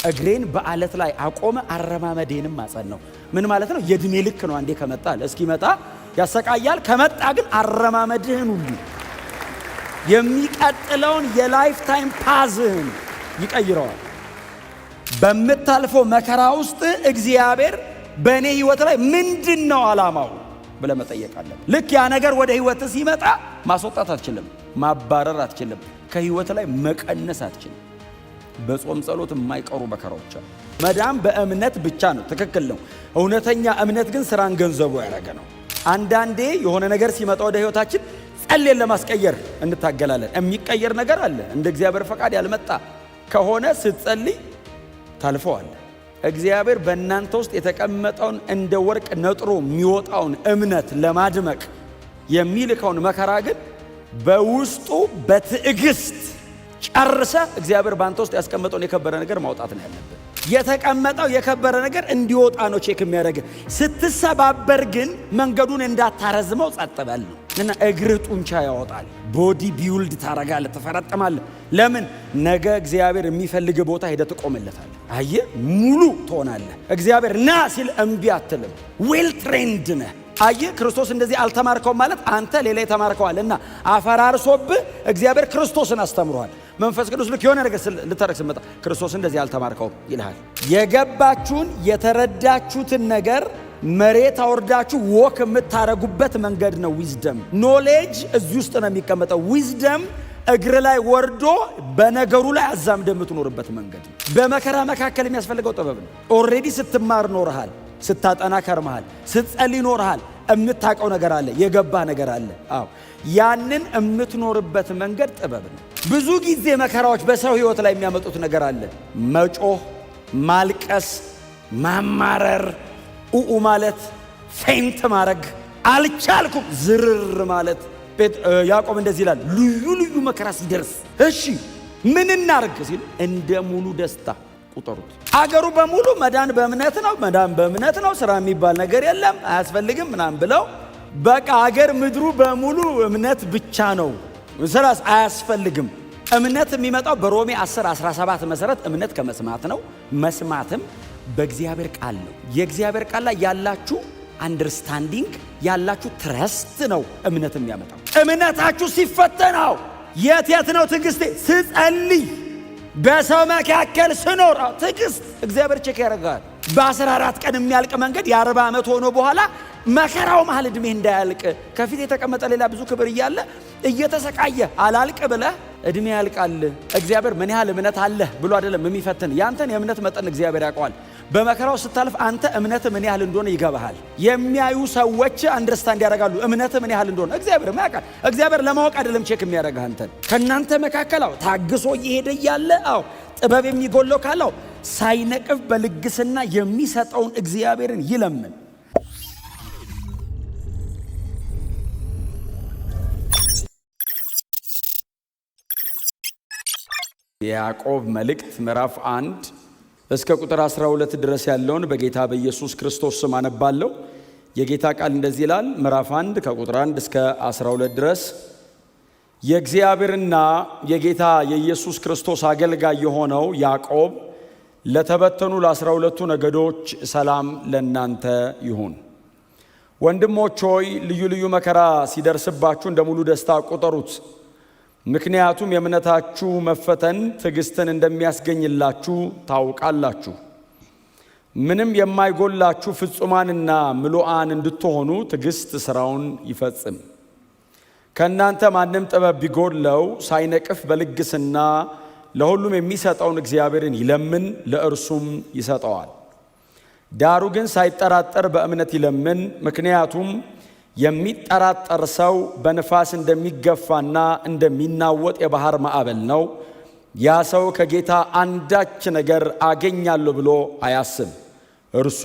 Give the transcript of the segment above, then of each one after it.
እግሬን በአለት ላይ አቆመ አረማመዴንም አጸናው። ምን ማለት ነው? የእድሜ ልክ ነው። አንዴ ከመጣ እስኪመጣ ያሰቃያል። ከመጣ ግን አረማመድህን ሁሉ የሚቀጥለውን የላይፍ ታይም ፓዝህን ይቀይረዋል። በምታልፈው መከራ ውስጥ እግዚአብሔር በእኔ ህይወት ላይ ምንድነው ዓላማው ብለህ መጠየቅ አለብህ። ልክ ያ ነገር ወደ ህይወት ሲመጣ ማስወጣት አትችልም፣ ማባረር አትችልም፣ ከህይወት ላይ መቀነስ አትችልም። በጾም ጸሎት የማይቀሩ መከራዎች አሉ። መዳን በእምነት ብቻ ነው፣ ትክክል ነው። እውነተኛ እምነት ግን ስራን ገንዘቡ ያደረገ ነው። አንዳንዴ የሆነ ነገር ሲመጣ ወደ ህይወታችን ጸልየን ለማስቀየር እንታገላለን። የሚቀየር ነገር አለ። እንደ እግዚአብሔር ፈቃድ ያልመጣ ከሆነ ስትጸልይ ታልፈዋል። እግዚአብሔር በእናንተ ውስጥ የተቀመጠውን እንደ ወርቅ ነጥሮ የሚወጣውን እምነት ለማድመቅ የሚልከውን መከራ ግን በውስጡ በትዕግስት ጨርሰ እግዚአብሔር ባንተ ውስጥ ያስቀመጠውን የከበረ ነገር ማውጣት ነው ያለብን። የተቀመጠው የከበረ ነገር እንዲወጣ ነው ቼክ የሚያደርግ። ስትሰባበር ግን መንገዱን እንዳታረዝመው ጸጥ በል ነው እና እግር ጡንቻ ያወጣል። ቦዲ ቢውልድ ታረጋለህ፣ ትፈረጥማለህ። ለምን? ነገ እግዚአብሔር የሚፈልግ ቦታ ሄደህ ትቆምለታለህ። አየህ፣ ሙሉ ትሆናለህ። እግዚአብሔር ና ሲል እምቢ አትልም። ዌል ትሬንድ ነህ። አየህ፣ ክርስቶስ እንደዚህ አልተማርከውም ማለት አንተ ሌላ የተማርከዋል እና አፈራርሶብህ እግዚአብሔር ክርስቶስን አስተምሯል። መንፈስ ቅዱስ ልክ የሆነ ነገር ልታረግ ስትመጣ ክርስቶስ እንደዚህ አልተማርከውም ይልሃል። የገባችሁን የተረዳችሁትን ነገር መሬት አወርዳችሁ ወክ የምታረጉበት መንገድ ነው ዊዝደም። ኖሌጅ እዚህ ውስጥ ነው የሚቀመጠው። ዊዝደም እግር ላይ ወርዶ በነገሩ ላይ አዛምደ የምትኖርበት መንገድ ነው። በመከራ መካከል የሚያስፈልገው ጥበብ ነው። ኦልሬዲ ስትማር ኖርሃል፣ ስታጠና ከርመሃል፣ ስትጸልይ ኖርሃል። የምታውቀው ነገር አለ፣ የገባ ነገር አለ። አዎ፣ ያንን የምትኖርበት መንገድ ጥበብ ነው። ብዙ ጊዜ መከራዎች በሰው ህይወት ላይ የሚያመጡት ነገር አለ። መጮህ፣ ማልቀስ፣ ማማረር፣ ኡኡ ማለት፣ ፌንት ማድረግ፣ አልቻልኩም ዝርር ማለት። ያዕቆብ እንደዚህ ይላል፣ ልዩ ልዩ መከራ ሲደርስ እሺ ምን እናርግ ሲል እንደ ሙሉ ደስታ ቁጠሩት። አገሩ በሙሉ መዳን በእምነት ነው፣ መዳን በእምነት ነው፣ ስራ የሚባል ነገር የለም፣ አያስፈልግም ምናምን ብለው በቃ አገር ምድሩ በሙሉ እምነት ብቻ ነው፣ ስራስ አያስፈልግም። እምነት የሚመጣው በሮሜ 10:17 መሰረት እምነት ከመስማት ነው፣ መስማትም በእግዚአብሔር ቃል ነው። የእግዚአብሔር ቃል ላይ ያላችሁ አንደርስታንዲንግ ያላችሁ ትረስት ነው እምነት የሚያመጣው። እምነታችሁ ሲፈተናው የት ነው ትዕግስቴ? ስጸልይ፣ በሰው መካከል ስኖር ትዕግስት እግዚአብሔር ቼክ ያደርጋል። በ14 ቀን የሚያልቅ መንገድ የ40 ዓመት ሆኖ በኋላ መከራው መሃል ዕድሜ እንዳያልቅ ከፊት የተቀመጠ ሌላ ብዙ ክብር እያለ እየተሰቃየ አላልቅ ብለህ ዕድሜ ያልቃል። እግዚአብሔር ምን ያህል እምነት አለህ ብሎ አይደለም የሚፈትን፣ ያንተን የእምነት መጠን እግዚአብሔር ያውቀዋል። በመከራው ስታልፍ አንተ እምነት ምን ያህል እንደሆነ ይገባሃል። የሚያዩ ሰዎች አንደርስታንድ ያደርጋሉ እምነት ምን ያህል እንደሆነ። እግዚአብሔር ያውቃል። እግዚአብሔር ለማወቅ አይደለም ቼክ የሚያደርግህ አንተን። ከናንተ መካከል ታግሶ እየሄደ እያለ ጥበብ የሚጎለው ካለው ሳይነቅፍ በልግስና የሚሰጠውን እግዚአብሔርን ይለምን። የያዕቆብ መልእክት ምዕራፍ 1 እስከ ቁጥር 12 ድረስ ያለውን በጌታ በኢየሱስ ክርስቶስ ስም አነባለሁ። የጌታ ቃል እንደዚህ ይላል። ምዕራፍ 1 ከቁጥር 1 እስከ 12 ድረስ የእግዚአብሔርና የጌታ የኢየሱስ ክርስቶስ አገልጋይ የሆነው ያዕቆብ ለተበተኑ ለ12ቱ ነገዶች ሰላም ለእናንተ ይሁን። ወንድሞች ሆይ ልዩ ልዩ መከራ ሲደርስባችሁ እንደ ሙሉ ደስታ ቁጠሩት። ምክንያቱም የእምነታችሁ መፈተን ትዕግስትን እንደሚያስገኝላችሁ ታውቃላችሁ። ምንም የማይጎላችሁ ፍጹማንና ምሉዓን እንድትሆኑ ትዕግስት ሥራውን ይፈጽም። ከእናንተ ማንም ጥበብ ቢጎድለው ሳይነቅፍ በልግስና ለሁሉም የሚሰጠውን እግዚአብሔርን ይለምን፣ ለእርሱም ይሰጠዋል። ዳሩ ግን ሳይጠራጠር በእምነት ይለምን። ምክንያቱም የሚጠራጠር ሰው በንፋስ እንደሚገፋና እንደሚናወጥ የባህር ማዕበል ነው። ያ ሰው ከጌታ አንዳች ነገር አገኛለሁ ብሎ አያስብ። እርሱ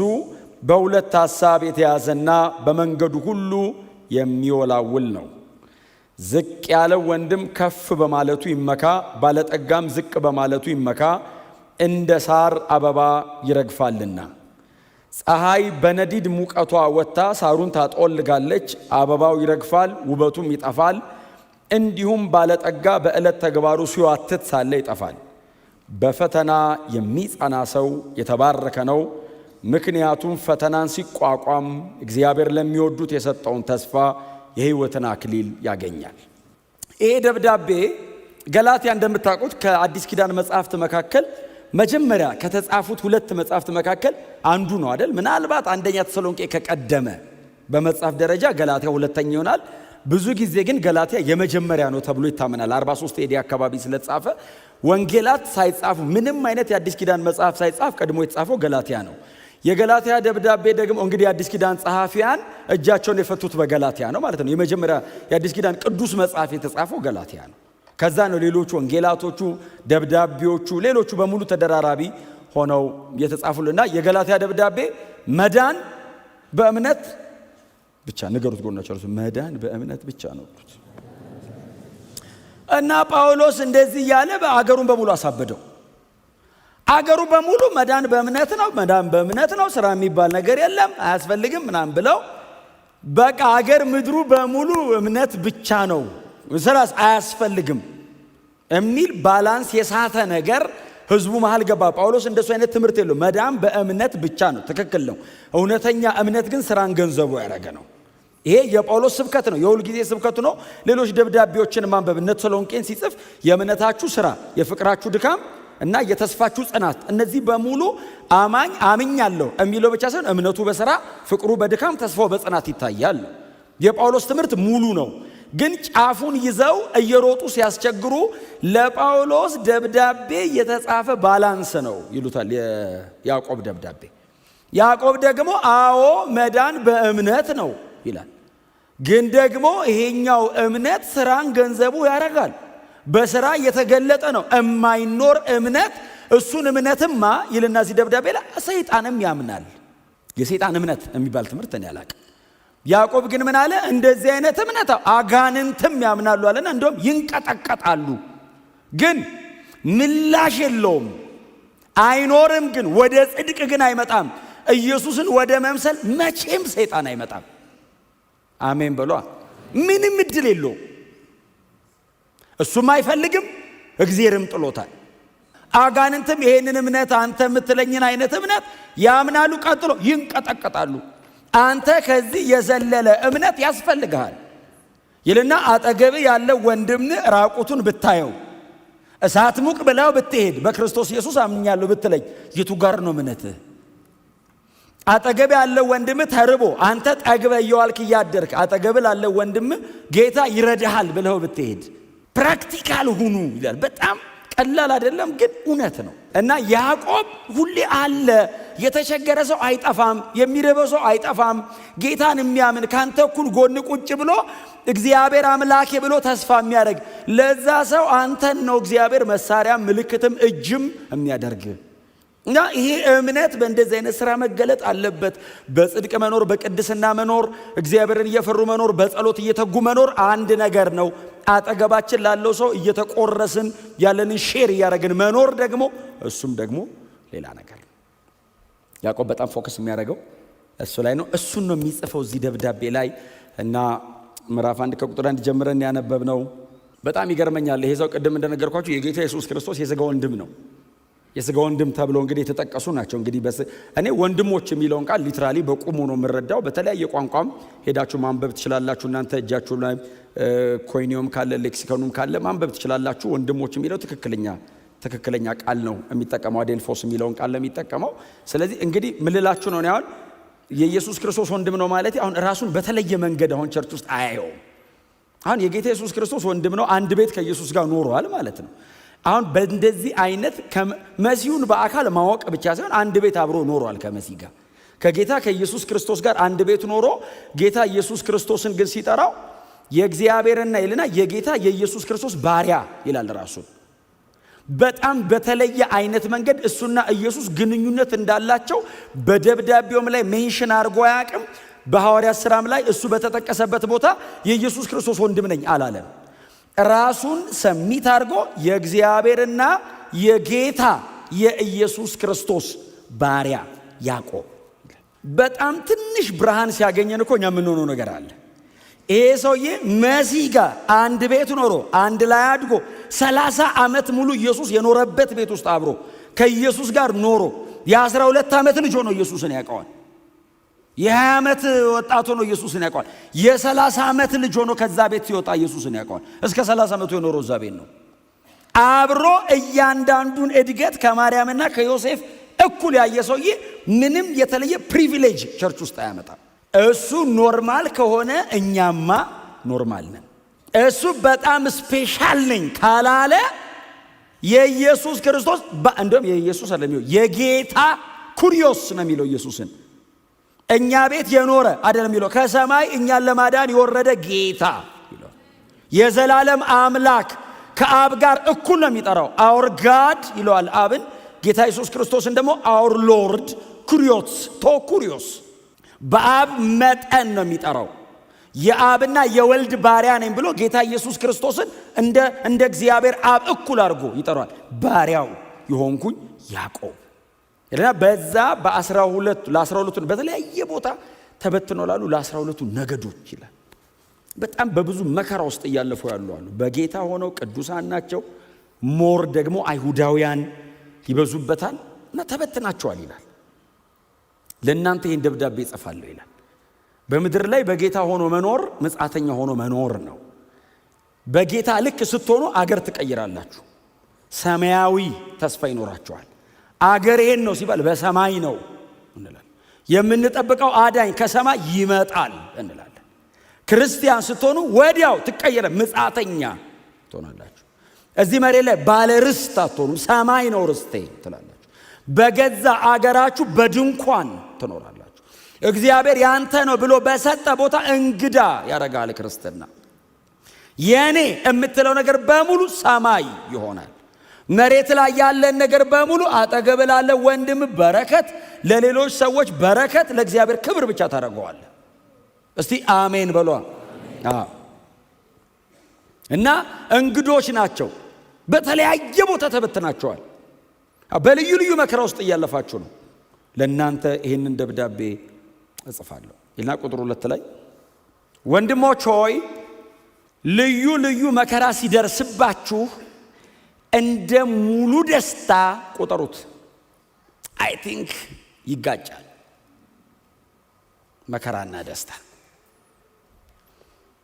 በሁለት ሐሳብ የተያዘና በመንገዱ ሁሉ የሚወላውል ነው። ዝቅ ያለው ወንድም ከፍ በማለቱ ይመካ፣ ባለጠጋም ዝቅ በማለቱ ይመካ፣ እንደ ሳር አበባ ይረግፋልና። ፀሐይ በነዲድ ሙቀቷ ወጥታ ሳሩን ታጠወልጋለች፣ አበባው ይረግፋል፣ ውበቱም ይጠፋል። እንዲሁም ባለጠጋ በዕለት ተግባሩ ሲዋትት ሳለ ይጠፋል። በፈተና የሚጸና ሰው የተባረከ ነው፣ ምክንያቱም ፈተናን ሲቋቋም እግዚአብሔር ለሚወዱት የሰጠውን ተስፋ የሕይወትን አክሊል ያገኛል። ይሄ ደብዳቤ ገላትያ እንደምታውቁት ከአዲስ ኪዳን መጽሐፍት መካከል መጀመሪያ ከተጻፉት 2 መጽሐፍት መካከል አንዱ ነው አይደል? ምናልባት አንደኛ ተሰሎንቄ ከቀደመ በመጽሐፍ ደረጃ ገላትያ ሁለተኛ ይሆናል። ብዙ ጊዜ ግን ገላትያ የመጀመሪያ ነው ተብሎ ይታመናል። 43 ኤዲ አካባቢ ስለተጻፈ ወንጌላት ሳይጻፉ ምንም አይነት የአዲስ ኪዳን መጽሐፍ ሳይጻፍ ቀድሞ የተጻፈው ገላትያ ነው። የገላትያ ደብዳቤ ደግሞ እንግዲህ የአዲስ ኪዳን ጸሐፊያን እጃቸውን የፈቱት በገላትያ ነው ማለት ነው። የመጀመሪያ የአዲስ ኪዳን ቅዱስ መጽሐፍ የተጻፈው ገላትያ ነው። ከዛ ነው ሌሎቹ ወንጌላቶቹ፣ ደብዳቤዎቹ፣ ሌሎቹ በሙሉ ተደራራቢ ሆነው የተጻፉልና የገላትያ ደብዳቤ መዳን በእምነት ብቻ ነገሩት ጎናቸው መዳን በእምነት ብቻ ነው እና ጳውሎስ እንደዚህ ያለ አገሩን በሙሉ አሳበደው። አገሩ በሙሉ መዳን በእምነት ነው፣ መዳን በእምነት ነው፣ ስራ የሚባል ነገር የለም አያስፈልግም ምናምን ብለው በቃ አገር ምድሩ በሙሉ እምነት ብቻ ነው ስራስ አያስፈልግም የሚል ባላንስ የሳተ ነገር ህዝቡ መሃል ገባ። ጳውሎስ እንደሱ አይነት ትምህርት የለው። መዳን በእምነት ብቻ ነው፣ ትክክል ነው። እውነተኛ እምነት ግን ስራን ገንዘቡ ያደረገ ነው። ይሄ የጳውሎስ ስብከት ነው፣ የሁል ጊዜ ስብከቱ ነው። ሌሎች ደብዳቤዎችን ማንበብ እነ ተሰሎንቄን ሲጽፍ የእምነታችሁ ስራ፣ የፍቅራችሁ ድካም እና የተስፋችሁ ጽናት፣ እነዚህ በሙሉ አማኝ አምኛለሁ የሚለው ብቻ ሳይሆን እምነቱ በስራ ፍቅሩ በድካም ተስፋው በጽናት ይታያል። የጳውሎስ ትምህርት ሙሉ ነው። ግን ጫፉን ይዘው እየሮጡ ሲያስቸግሩ ለጳውሎስ ደብዳቤ የተጻፈ ባላንስ ነው ይሉታል። የያዕቆብ ደብዳቤ ያዕቆብ ደግሞ አዎ መዳን በእምነት ነው ይላል። ግን ደግሞ ይሄኛው እምነት ስራን ገንዘቡ ያደርጋል። በስራ የተገለጠ ነው የማይኖር እምነት። እሱን እምነትማ ይልና እዚህ ደብዳቤ ላይ ሰይጣንም ያምናል። የሰይጣን እምነት የሚባል ትምህርት እኔ አላውቅም። ያዕቆብ ግን ምን አለ? እንደዚህ አይነት እምነት አጋንንትም ያምናሉ አለና እንደውም ይንቀጠቀጣሉ፣ ግን ምላሽ የለውም፣ አይኖርም፣ ግን ወደ ጽድቅ ግን አይመጣም። ኢየሱስን ወደ መምሰል መቼም ሰይጣን አይመጣም። አሜን በሏ። ምንም እድል የለውም። እሱም አይፈልግም፣ እግዚአብሔርም ጥሎታል። አጋንንትም ይሄንን እምነት አንተ የምትለኝን አይነት እምነት ያምናሉ፣ ቀጥሎ ይንቀጠቀጣሉ። አንተ ከዚህ የዘለለ እምነት ያስፈልግሃል ይልና አጠገብ ያለው ወንድም ራቁቱን ብታየው እሳት ሙቅ ብለው ብትሄድ በክርስቶስ ኢየሱስ አምኛለሁ ብትለኝ የቱ ጋር ነው እምነትህ? አጠገብ ያለው ወንድም ተርቦ አንተ ጠግበ እየዋልክ እያደርክ አጠገብ ላለው ወንድም ጌታ ይረዳሃል ብለው ብትሄድ ፕራክቲካል ሁኑ ይላል። በጣም ቀላል አይደለም፣ ግን እውነት ነው። እና ያዕቆብ ሁሌ አለ። የተቸገረ ሰው አይጠፋም፣ የሚርበው ሰው አይጠፋም። ጌታን የሚያምን ካንተ እኩል ጎን ቁጭ ብሎ እግዚአብሔር አምላኬ ብሎ ተስፋ የሚያደርግ ለዛ ሰው አንተን ነው እግዚአብሔር መሳሪያ ምልክትም እጅም የሚያደርግ። እና ይሄ እምነት በእንደዚህ አይነት ስራ መገለጥ አለበት። በጽድቅ መኖር፣ በቅድስና መኖር፣ እግዚአብሔርን እየፈሩ መኖር፣ በጸሎት እየተጉ መኖር አንድ ነገር ነው። አጠገባችን ላለው ሰው እየተቆረስን ያለንን ሼር እያደረግን መኖር ደግሞ እሱም ደግሞ ሌላ ነገር ነው። ያዕቆብ በጣም ፎከስ የሚያደርገው እሱ ላይ ነው። እሱን ነው የሚጽፈው እዚህ ደብዳቤ ላይ እና ምዕራፍ 1 ከቁጥር 1 ጀምረን ያነበብነው በጣም ይገርመኛል። ይሄ ሰው ቅድም እንደነገርኳችሁ የጌታ ኢየሱስ ክርስቶስ የሥጋ ወንድም ነው። የሥጋ ወንድም ተብሎ እንግዲህ የተጠቀሱ ናቸው። እንግዲህ እኔ ወንድሞች የሚለውን ቃል ሊትራሊ በቁሙ ነው የምረዳው። በተለያየ ቋንቋም ሄዳችሁ ማንበብ ትችላላችሁ። እናንተ እጃችሁ ላይ ኮይኒዮም ካለ ሌክሲኮኑም ካለ ማንበብ ትችላላችሁ። ወንድሞች የሚለው ትክክለኛ ቃል ነው የሚጠቀመው። አዴልፎስ የሚለውን ቃል ነው የሚጠቀመው። ስለዚህ እንግዲህ ምልላችሁ ነው አሁን የኢየሱስ ክርስቶስ ወንድም ነው ማለት አሁን ራሱን በተለየ መንገድ አሁን ቸርች ውስጥ አያየውም። አሁን የጌታ ኢየሱስ ክርስቶስ ወንድም ነው፣ አንድ ቤት ከኢየሱስ ጋር ኖሯል ማለት ነው። አሁን በእንደዚህ አይነት መሲሁን በአካል ማወቅ ብቻ ሳይሆን አንድ ቤት አብሮ ኖሯል ከመሲህ ጋር። ከጌታ ከኢየሱስ ክርስቶስ ጋር አንድ ቤት ኖሮ ጌታ ኢየሱስ ክርስቶስን ግን ሲጠራው የእግዚአብሔርና ይልና የጌታ የኢየሱስ ክርስቶስ ባሪያ ይላል ራሱን። በጣም በተለየ አይነት መንገድ እሱና ኢየሱስ ግንኙነት እንዳላቸው በደብዳቤውም ላይ ሜንሽን አድርጎ አያውቅም። በሐዋርያት ሥራም ላይ እሱ በተጠቀሰበት ቦታ የኢየሱስ ክርስቶስ ወንድም ነኝ አላለም። ራሱን ሰሚት አድርጎ የእግዚአብሔርና የጌታ የኢየሱስ ክርስቶስ ባሪያ ያዕቆብ። በጣም ትንሽ ብርሃን ሲያገኘን እኮ እኛ የምንሆነው ነገር አለ። ይሄ ሰውዬ መሲህ ጋር አንድ ቤት ኖሮ አንድ ላይ አድጎ 30 ዓመት ሙሉ ኢየሱስ የኖረበት ቤት ውስጥ አብሮ ከኢየሱስ ጋር ኖሮ የ12 ዓመት ልጅ ሆኖ ኢየሱስን ያውቀዋል። የ20 ዓመት ወጣት ሆኖ ኢየሱስን ያውቀዋል። የ30 ዓመት ልጅ ሆኖ ከዛ ቤት ሲወጣ ኢየሱስን ያውቀዋል። እስከ 30 ዓመቱ የኖረው እዛ ቤት ነው። አብሮ እያንዳንዱን እድገት ከማርያምና ከዮሴፍ እኩል ያየ ሰውዬ ምንም የተለየ ፕሪቪሌጅ ቸርች ውስጥ አያመጣም። እሱ ኖርማል ከሆነ እኛማ ኖርማል ነን። እሱ በጣም ስፔሻል ነኝ ካላለ የኢየሱስ ክርስቶስ እንደውም የኢየሱስ አይደለም የጌታ ኩሪዮስ ነው የሚለው ኢየሱስን። እኛ ቤት የኖረ አይደለም የሚለው ከሰማይ እኛን ለማዳን የወረደ ጌታ ይላል። የዘላለም አምላክ ከአብ ጋር እኩል ነው የሚጠራው። አወር ጋድ ይለዋል አብን። ጌታ ኢየሱስ ክርስቶስን ደግሞ አወር ሎርድ ኩሪዮስ ኩሪዮስ በአብ መጠን ነው የሚጠራው። የአብና የወልድ ባሪያ ነኝ ብሎ ጌታ ኢየሱስ ክርስቶስን እንደ እግዚአብሔር አብ እኩል አድርጎ ይጠራዋል። ባሪያው የሆንኩኝ ያዕቆብ እና በዛ ለ12 በተለያየ ቦታ ተበትነው ላሉ ለ12 ነገዶች ይላል። በጣም በብዙ መከራ ውስጥ እያለፉ ያሉ አሉ። በጌታ ሆነው ቅዱሳን ናቸው። ሞር ደግሞ አይሁዳውያን ይበዙበታል እና ተበትናቸዋል ይላል። ለእናንተ ይህን ደብዳቤ እጽፋለሁ ይላል። በምድር ላይ በጌታ ሆኖ መኖር መጻተኛ ሆኖ መኖር ነው። በጌታ ልክ ስትሆኑ አገር ትቀይራላችሁ። ሰማያዊ ተስፋ ይኖራችኋል። አገር ይሄን ነው ሲባል በሰማይ ነው እንላለን። የምንጠብቀው አዳኝ ከሰማይ ይመጣል እንላለን። ክርስቲያን ስትሆኑ ወዲያው ትቀየረ መጻተኛ ትሆናላችሁ። እዚህ መሬት ላይ ባለ ርስት አትሆኑ። ሰማይ ነው ርስቴ ትላላችሁ። በገዛ አገራችሁ በድንኳን ትኖራላችሁ። እግዚአብሔር ያንተ ነው ብሎ በሰጠ ቦታ እንግዳ ያደርጋል። ክርስትና የኔ የምትለው ነገር በሙሉ ሰማይ ይሆናል። መሬት ላይ ያለን ነገር በሙሉ አጠገብ ላለ ወንድም በረከት፣ ለሌሎች ሰዎች በረከት፣ ለእግዚአብሔር ክብር ብቻ ታደርገዋለህ። እስቲ አሜን በሏ። እና እንግዶች ናቸው። በተለያየ ቦታ ተበትናቸዋል። በልዩ ልዩ መከራ ውስጥ እያለፋችሁ ነው። ለእናንተ ይህንን ደብዳቤ እጽፋለሁ ይልና ቁጥር 2 ላይ ወንድሞች ሆይ ልዩ ልዩ መከራ ሲደርስባችሁ እንደ ሙሉ ደስታ ቁጠሩት። አይ ቲንክ ይጋጫል መከራና ደስታ።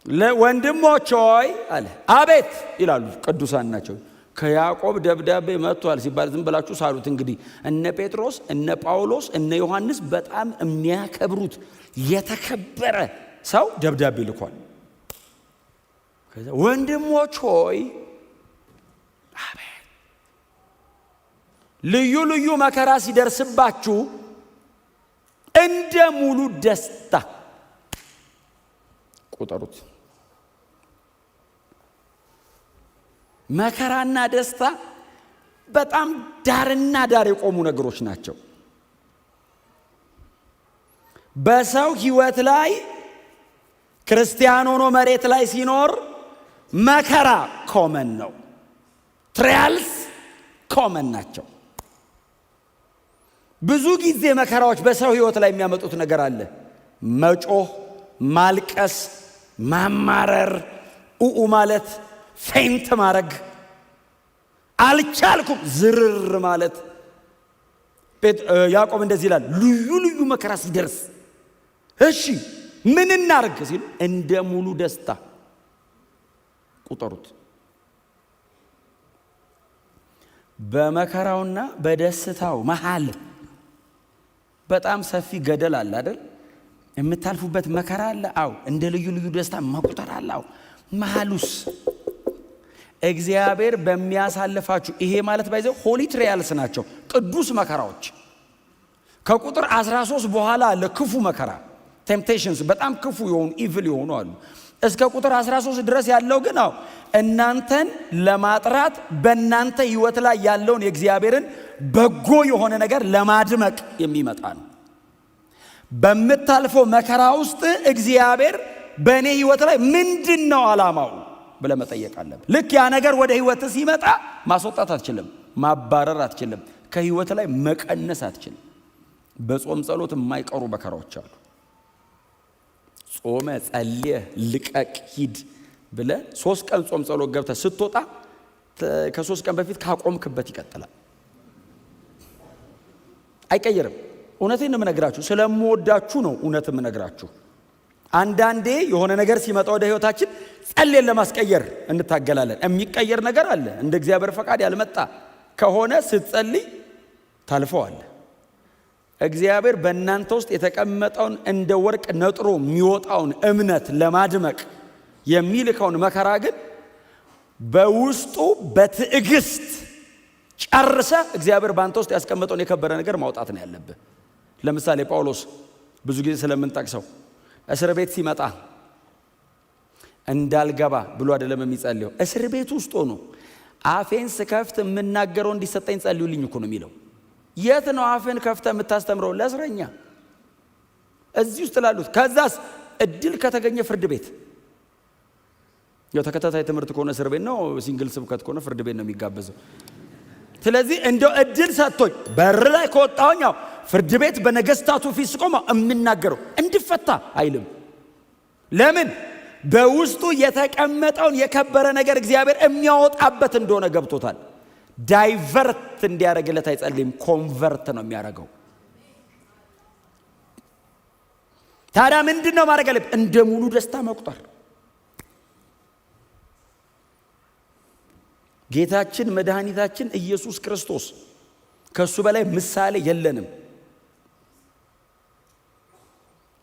ለወንድሞች ሆይ አለ። አቤት ይላሉ ቅዱሳን ናቸው። ከያዕቆብ ደብዳቤ መጥቷል ሲባል ዝም ብላችሁ ሳሉት። እንግዲህ እነ ጴጥሮስ እነ ጳውሎስ እነ ዮሐንስ በጣም የሚያከብሩት የተከበረ ሰው ደብዳቤ ልኳል። ወንድሞች ሆይ አቤት ልዩ ልዩ መከራ ሲደርስባችሁ እንደ ሙሉ ደስታ ቁጠሩት። መከራና ደስታ በጣም ዳርና ዳር የቆሙ ነገሮች ናቸው። በሰው ሕይወት ላይ ክርስቲያን ሆኖ መሬት ላይ ሲኖር መከራ ኮመን ነው። ትራያልስ ኮመን ናቸው። ብዙ ጊዜ መከራዎች በሰው ሕይወት ላይ የሚያመጡት ነገር አለ። መጮህ፣ ማልቀስ፣ ማማረር፣ ኡኡ ማለት፣ ፌንት ማድረግ፣ አልቻልኩም ዝርር ማለት። ያዕቆብ እንደዚህ ይላል፣ ልዩ ልዩ መከራ ሲደርስ እሺ ምን እናርግ ሲሉ እንደ ሙሉ ደስታ ቁጠሩት። በመከራውና በደስታው መሃል በጣም ሰፊ ገደል አለ አይደል? የምታልፉበት መከራ አለ። አው እንደ ልዩ ልዩ ደስታ መቁጠር አለ። አው መሃሉስ እግዚአብሔር በሚያሳልፋችሁ ይሄ ማለት ባይዘው ሆሊ ትራያልስ ናቸው፣ ቅዱስ መከራዎች። ከቁጥር 13 በኋላ ለክፉ መከራ ቴምፕቴሽንስ፣ በጣም ክፉ የሆኑ ኢቪል የሆኑ አሉ። እስከ ቁጥር 13 ድረስ ያለው ግን እናንተን ለማጥራት በእናንተ ህይወት ላይ ያለውን የእግዚአብሔርን በጎ የሆነ ነገር ለማድመቅ የሚመጣ ነው። በምታልፈው መከራ ውስጥ እግዚአብሔር በእኔ ህይወት ላይ ምንድነው ዓላማው ብለህ መጠየቅ አለብህ። ልክ ያ ነገር ወደ ህይወት ሲመጣ ማስወጣት አትችልም፣ ማባረር አትችልም፣ ከህይወት ላይ መቀነስ አትችልም። በጾም ጸሎት የማይቀሩ መከራዎች አሉ። ጾመ ጸልየ ልቀቅ ሂድ ብለ 3 ቀን ጾም ጸሎት ገብተ ስትወጣ ከ3 ቀን በፊት ካቆምክበት ይቀጥላል። አይቀየርም። እውነቴን ነው የምነግራችሁ፣ ስለምወዳችሁ ነው እውነት የምነግራችሁ። አንዳንዴ የሆነ ነገር ሲመጣ ወደ ህይወታችን ጸልየን ለማስቀየር እንታገላለን። የሚቀየር ነገር አለ። እንደ እግዚአብሔር ፈቃድ ያልመጣ ከሆነ ስትጸልይ ታልፈዋለህ። እግዚአብሔር በእናንተ ውስጥ የተቀመጠውን እንደ ወርቅ ነጥሮ የሚወጣውን እምነት ለማድመቅ የሚልከውን መከራ ግን በውስጡ በትዕግስት ጨርሰ እግዚአብሔር ባንተ ውስጥ ያስቀመጠውን የከበረ ነገር ማውጣት ነው ያለብህ። ለምሳሌ ጳውሎስ ብዙ ጊዜ ስለምንጠቅሰው እስር ቤት ሲመጣ እንዳልገባ ብሎ አይደለም የሚጸልየው። እስር ቤት ውስጥ ሆኖ አፌን ስከፍት የምናገረው እንዲሰጠኝ ጸልዩልኝ እኮ ነው የሚለው። የት ነው አፌን ከፍተ የምታስተምረው? ለእስረኛ እዚህ ውስጥ ላሉት። ከዛስ እድል ከተገኘ ፍርድ ቤት፣ ያው ተከታታይ ትምህርት ከሆነ እስር ቤት ነው፣ ሲንግል ስብከት ከሆነ ፍርድ ቤት ነው የሚጋበዘው። ስለዚህ እንደው እድል ሰጥቶኝ በር ላይ ከወጣሁኝ ያው ፍርድ ቤት በነገስታቱ ፊት ስቆም የምናገረው እንድፈታ አይልም። ለምን? በውስጡ የተቀመጠውን የከበረ ነገር እግዚአብሔር የሚያወጣበት እንደሆነ ገብቶታል። ዳይቨርት እንዲያደርግለት አይጸልይም፣ ኮንቨርት ነው የሚያደርገው። ታዲያ ምንድነው ማድረግ አለብን? እንደ ሙሉ ደስታ መቁጠር። ጌታችን መድኃኒታችን ኢየሱስ ክርስቶስ ከሱ በላይ ምሳሌ የለንም።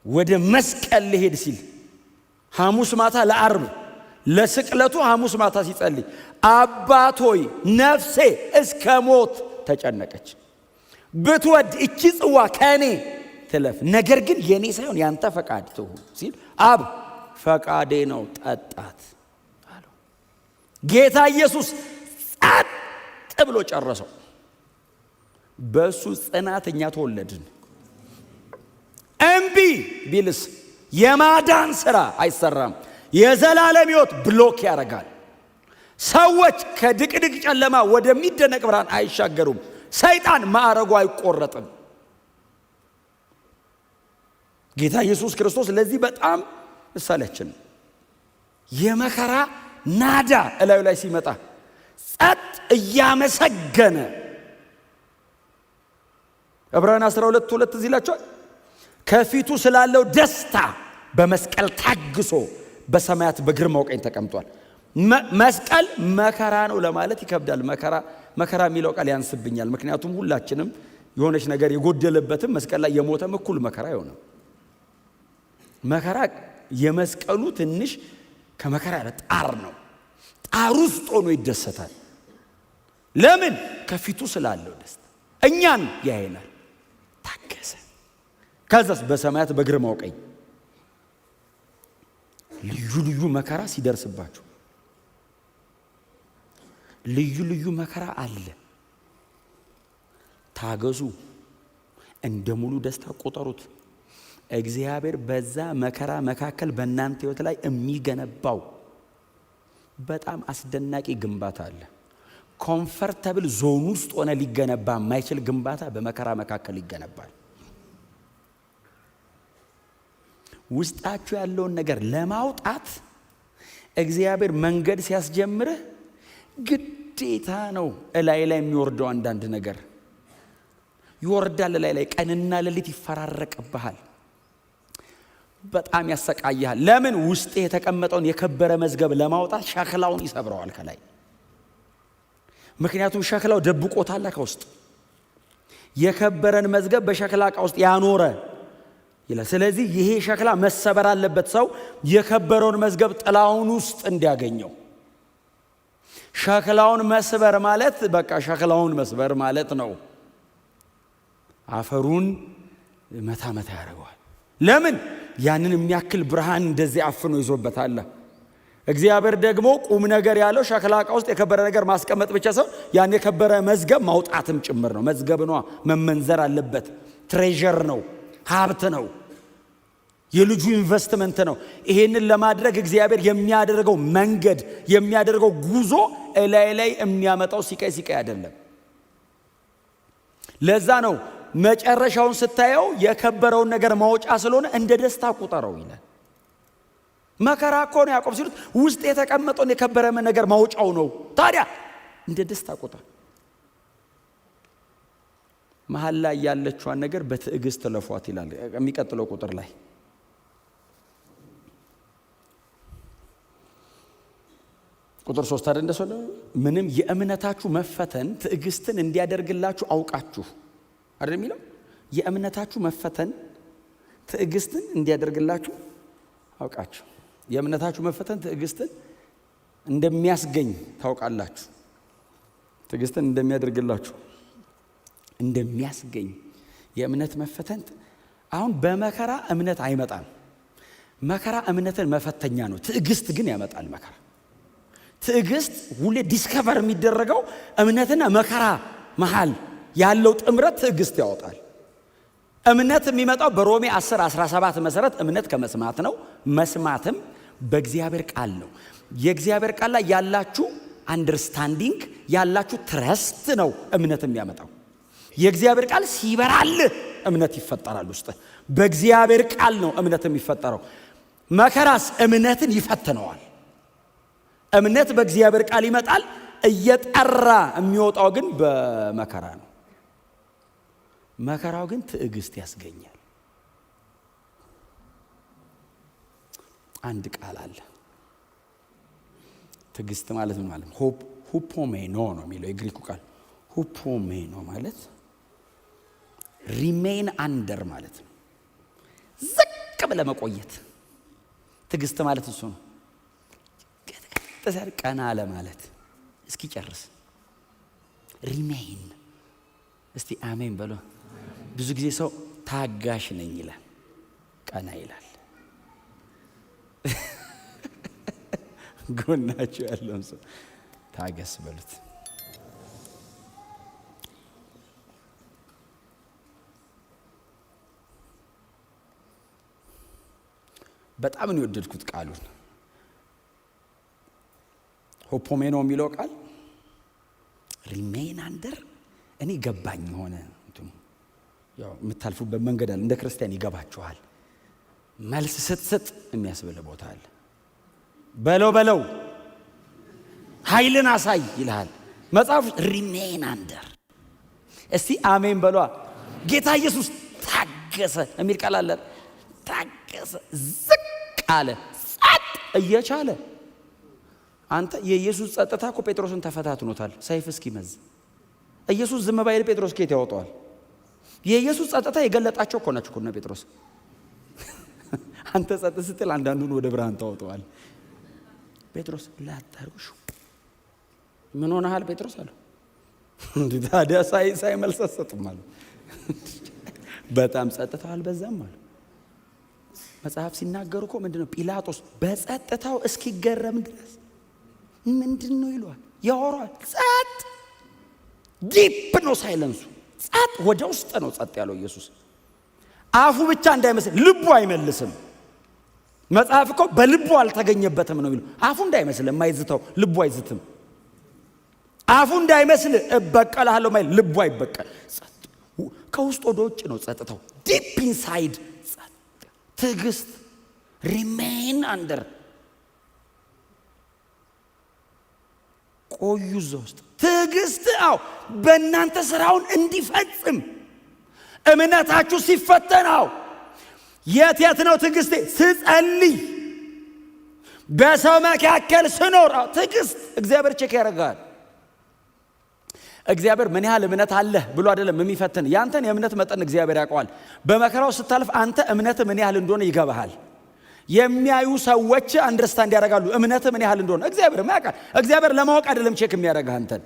ወደ መስቀል ሊሄድ ሲል ሐሙስ ማታ ለዓርብ ለስቅለቱ ሐሙስ ማታ ሲጸልይ አባት ሆይ ነፍሴ እስከ ሞት ተጨነቀች፣ ብትወድ እቺ ጽዋ ከኔ ትለፍ፣ ነገር ግን የኔ ሳይሆን ያንተ ፈቃድ ትሁን ሲል አብ ፈቃዴ ነው ጠጣት አለው። ጌታ ኢየሱስ ጸጥ ብሎ ጨረሰው። በሱ ጽናት እኛ ተወለድን። እምቢ ቢልስ የማዳን ሥራ አይሰራም። የዘላለም ሕይወት ብሎክ ያደርጋል። ሰዎች ከድቅድቅ ጨለማ ወደሚደነቅ ብርሃን አይሻገሩም። ሰይጣን ማዕረጉ አይቆረጥም። ጌታ ኢየሱስ ክርስቶስ ለዚህ በጣም ምሳሌያችን ነው። የመከራ ናዳ እላዩ ላይ ሲመጣ ጸጥ እያመሰገነ ዕብራውያን 12:2 እዚህ ይላችኋል። ከፊቱ ስላለው ደስታ በመስቀል ታግሶ በሰማያት በግርማው ቀኝ ተቀምጧል። መስቀል መከራ ነው ለማለት ይከብዳል። መከራ የሚለው ቃል ያንስብኛል። ምክንያቱም ሁላችንም የሆነች ነገር የጎደለበትም መስቀል ላይ የሞተም እኩል መከራ ይሆናል። መከራ የመስቀሉ ትንሽ ከመከራ ያለ ጣር ነው። ጣር ውስጥ ሆኖ ይደሰታል። ለምን? ከፊቱ ስላለው ደስታ እኛን ያየናል። ታገሰ። ከዛስ በሰማያት በግርማው ቀኝ። ልዩ ልዩ መከራ ሲደርስባችሁ ልዩ ልዩ መከራ አለ። ታገሱ፣ እንደ ሙሉ ደስታ ቆጠሩት። እግዚአብሔር በዛ መከራ መካከል በእናንተ ሕይወት ላይ የሚገነባው በጣም አስደናቂ ግንባታ አለ። ኮምፈርተብል ዞን ውስጥ ሆነ ሊገነባ የማይችል ግንባታ በመከራ መካከል ይገነባል። ውስጣችሁ ያለውን ነገር ለማውጣት እግዚአብሔር መንገድ ሲያስጀምርህ ግዴታ ነው እላይ ላይ የሚወርደው አንዳንድ ነገር ይወርዳል። ላይ ቀንና ሌሊት ይፈራረቅብሃል። በጣም ያሰቃያል። ለምን? ውስጥ የተቀመጠውን የከበረ መዝገብ ለማውጣት ሸክላውን ይሰብረዋል ከላይ። ምክንያቱም ሸክላው ደብቆታል ከውስጥ። የከበረን መዝገብ በሸክላ ዕቃ ውስጥ ያኖረ ይላል። ስለዚህ ይሄ ሸክላ መሰበር አለበት፣ ሰው የከበረውን መዝገብ ጥላውን ውስጥ እንዲያገኘው። ሸክላውን መስበር ማለት በቃ ሸክላውን መስበር ማለት ነው። አፈሩን መታ ያደርገዋል። ለምን? ያንን የሚያክል ብርሃን እንደዚህ አፍኖ ይዞበታል። እግዚአብሔር ደግሞ ቁም ነገር ያለው ሸክላ ዕቃ ውስጥ የከበረ ነገር ማስቀመጥ ብቻ ሰው ያን የከበረ መዝገብ ማውጣትም ጭምር ነው። መዝገብ ነው፣ መመንዘር አለበት። ትሬዠር ነው፣ ሀብት ነው፣ የልጁ ኢንቨስትመንት ነው። ይሄንን ለማድረግ እግዚአብሔር የሚያደርገው መንገድ የሚያደርገው ጉዞ ላይ የሚያመጣው ሲቃይ አይደለም። ለዛ ነው መጨረሻውን ስታየው የከበረውን ነገር ማውጫ ስለሆነ እንደ ደስታ ቁጠረው ይላል። መከራ እኮ ነው ያዕቆብ ሲሉት ውስጥ የተቀመጠውን የከበረ ነገር ማውጫው ነው። ታዲያ እንደ ደስታ ቆጥር። መሃል ላይ ያለችዋን ነገር በትዕግስት ለፏት ይላል የሚቀጥለው ቁጥር ላይ። ቁጥር 3 አይደል እንደሰለ ምንም የእምነታችሁ መፈተን ትዕግስትን እንዲያደርግላችሁ አውቃችሁ አይደል የሚለው። የእምነታችሁ መፈተን ትዕግስትን እንዲያደርግላችሁ አውቃችሁ። የእምነታችሁ መፈተን ትዕግስትን እንደሚያስገኝ ታውቃላችሁ። ትዕግስትን እንደሚያደርግላችሁ እንደሚያስገኝ የእምነት መፈተን። አሁን በመከራ እምነት አይመጣም። መከራ እምነትን መፈተኛ ነው። ትዕግስት ግን ያመጣል። መከራ ትዕግስት ሁሌ ዲስከቨር የሚደረገው እምነትና መከራ መሃል ያለው ጥምረት ትዕግስት ያወጣል። እምነት የሚመጣው በሮሜ 10:17 መሰረት እምነት ከመስማት ነው፣ መስማትም በእግዚአብሔር ቃል ነው። የእግዚአብሔር ቃል ላይ ያላችሁ አንደርስታንዲንግ ያላችሁ ትረስት ነው እምነት የሚያመጣው። የእግዚአብሔር ቃል ሲበራል እምነት ይፈጠራል ውስጥ። በእግዚአብሔር ቃል ነው እምነት የሚፈጠረው። መከራስ እምነትን ይፈትነዋል። እምነት በእግዚአብሔር ቃል ይመጣል። እየጠራ የሚወጣው ግን በመከራ ነው። መከራው ግን ትዕግስት ያስገኛል። አንድ ቃል አለ። ትዕግስት ማለት ምን ማለት ነው? ሁፖሜኖ ነው የሚለው የግሪኩ ቃል። ሁፖሜኖ ማለት ሪሜን አንደር ማለት ነው። ዝቅ ብለህ መቆየት። ትዕግስት ማለት እሱ ነው። ቀና አለ ማለት እስኪ ጨርስ። ሪሜን። እስቲ አሜን በሉ። ብዙ ጊዜ ሰው ታጋሽ ነኝ ይላል፣ ቀና ይላል። ጎናችሁ ያለውን ሰው ታገስ በሉት። በጣም ነው የወደድኩት ቃሉን። ሆፖሜኖ የሚለው ቃል ሪሜን አንደር እኔ ገባኝ ሆነ። ያው የምታልፉበት መንገድ አለ፣ እንደ ክርስቲያን ይገባችኋል። መልስ ስትሰጥ የሚያስብል ቦታ አለ። በለው ኃይልን አሳይ ይልሃል መጽሐፍ። ሪሜን አንደር። እስቲ አሜን በሏ። ጌታ ኢየሱስ ታገሰ የሚል ቃል አለ። ታገሰ፣ ዝቅ አለ፣ ጸጥ እየቻለ። አንተ የኢየሱስ ጸጥታ እኮ ጴጥሮስን ተፈታትኖታል ሰይፍ እስኪመዝ። ኢየሱስ ዝም ባይል ጴጥሮስ ከየት ያወጣዋል? የኢየሱስ ጸጥታ የገለጣቸው እኮ ናቸው እነ ጴጥሮስ። አንተ ጸጥ ስትል አንዳንዱን ወደ ብርሃን ታወጣዋል። ጴጥሮስ ላታርጉሽ ምን ሆነሃል ጴጥሮስ አለው። እንዴ ታዲያ ሳይመልስ ሰጥም አለ። በጣም ጸጥታው አልበዛም አለ። መጽሐፍ ሲናገሩ እኮ ምንድነው ጲላጦስ በጸጥታው እስኪገረም ድረስ ምንድነው ይሏል፣ ያወራል። ጸጥ ዲፕ ነው ሳይለንሱ። ጸጥ ወደ ውስጥ ነው ጸጥ ያለው ኢየሱስ። አፉ ብቻ እንዳይመስል ልቡ አይመልስም። መጽሐፍ እኮ በልቡ አልተገኘበትም ነው የሚለው። አፉ እንዳይመስል የማይዝተው ልቡ አይዝትም። አፉ እንዳይመስል እበቀልሃለሁ ማይል ልቡ አይበቀል። ጸጥ ከውስጥ ወደ ውጭ ነው ጸጥታው። ዲፕ ኢንሳይድ ጸጥ። ትዕግስት ሪሜን አንደር። ቆዩ እዛ ውስጥ ትዕግስት። በእናንተ ስራውን እንዲፈጽም እምነታችሁ ሲፈተናው። የት ነው ትዕግስቴ? ስጸልይ፣ በሰው መካከል ስኖር። ትዕግስት እግዚአብሔር ቼክ ያደርጋል። እግዚአብሔር ምን ያህል እምነት አለህ ብሎ አይደለም የሚፈትን። ያንተን የእምነት መጠን እግዚአብሔር ያውቀዋል። በመከራው ስታልፍ አንተ እምነት ምን ያህል እንደሆነ ይገባሃል። የሚያዩ ሰዎች አንደርስታንድ ያደርጋሉ እምነት ምን ያህል እንደሆነ። እግዚአብሔር ያውቃል። እግዚአብሔር ለማወቅ አይደለም ቼክ የሚያደርግህ አንተን።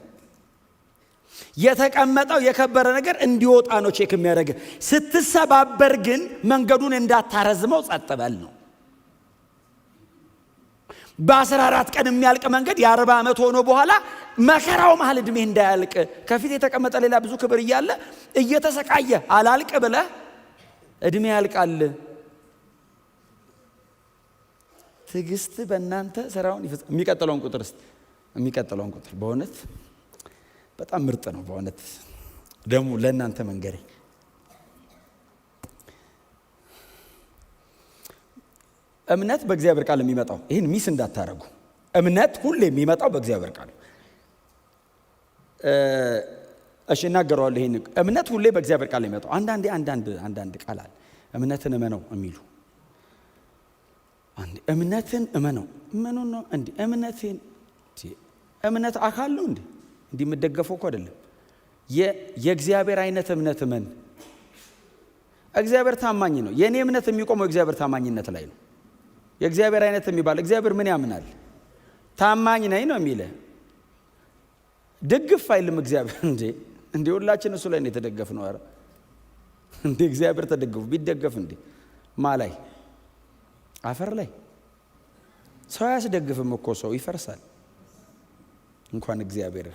የተቀመጠው የከበረ ነገር እንዲወጣ ነው ቼክ የሚያደርግህ። ስትሰባበር ግን መንገዱን እንዳታረዝመው ጸጥ በል ነው። በ14 ቀን የሚያልቅ መንገድ የ40 ዓመት ሆኖ በኋላ መከራው መሃል እድሜ እንዳያልቅ ከፊት የተቀመጠ ሌላ ብዙ ክብር እያለ እየተሰቃየ አላልቅ ብለህ እድሜ ያልቃል። ትዕግስት በእናንተ ስራውን ይፈጽም። የሚቀጥለውን ቁጥር በእውነት በጣም ምርጥ ነው። በእውነት ደግሞ ለእናንተ መንገሬ እምነት በእግዚአብሔር ቃል የሚመጣው ይሄን ሚስ እንዳታረጉ። እምነት ሁሌ የሚመጣው በእግዚአብሔር ቃል። እሺ እናገረዋለሁ። ይሄን እምነት ሁሌ በእግዚአብሔር ቃል የሚመጣው አንዳንድ ቃል አለ እምነትን እመነው የሚሉ እምነትን እመነው ምን ነው እንዴ? እምነት አካል ነው እንዴ? እንዲህ የምትደገፈው እኮ አይደለም። የእግዚአብሔር አይነት እምነት እመን። እግዚአብሔር ታማኝ ነው። የኔ እምነት የሚቆመው እግዚአብሔር ታማኝነት ላይ ነው። የእግዚአብሔር አይነት የሚባል እግዚአብሔር ምን ያምናል? ታማኝ ነኝ ነው የሚለ። ድግፍ አይልም እግዚአብሔር። እንዴ ሁላችን እሱ ላይ ነው የተደገፍነው። አረ እንዴ እግዚአብሔር ተደገፉ ቢደገፍ እንዴ ማላይ አፈር ላይ ሰው ያስደግፍም እኮ ሰው ይፈርሳል። እንኳን እግዚአብሔር።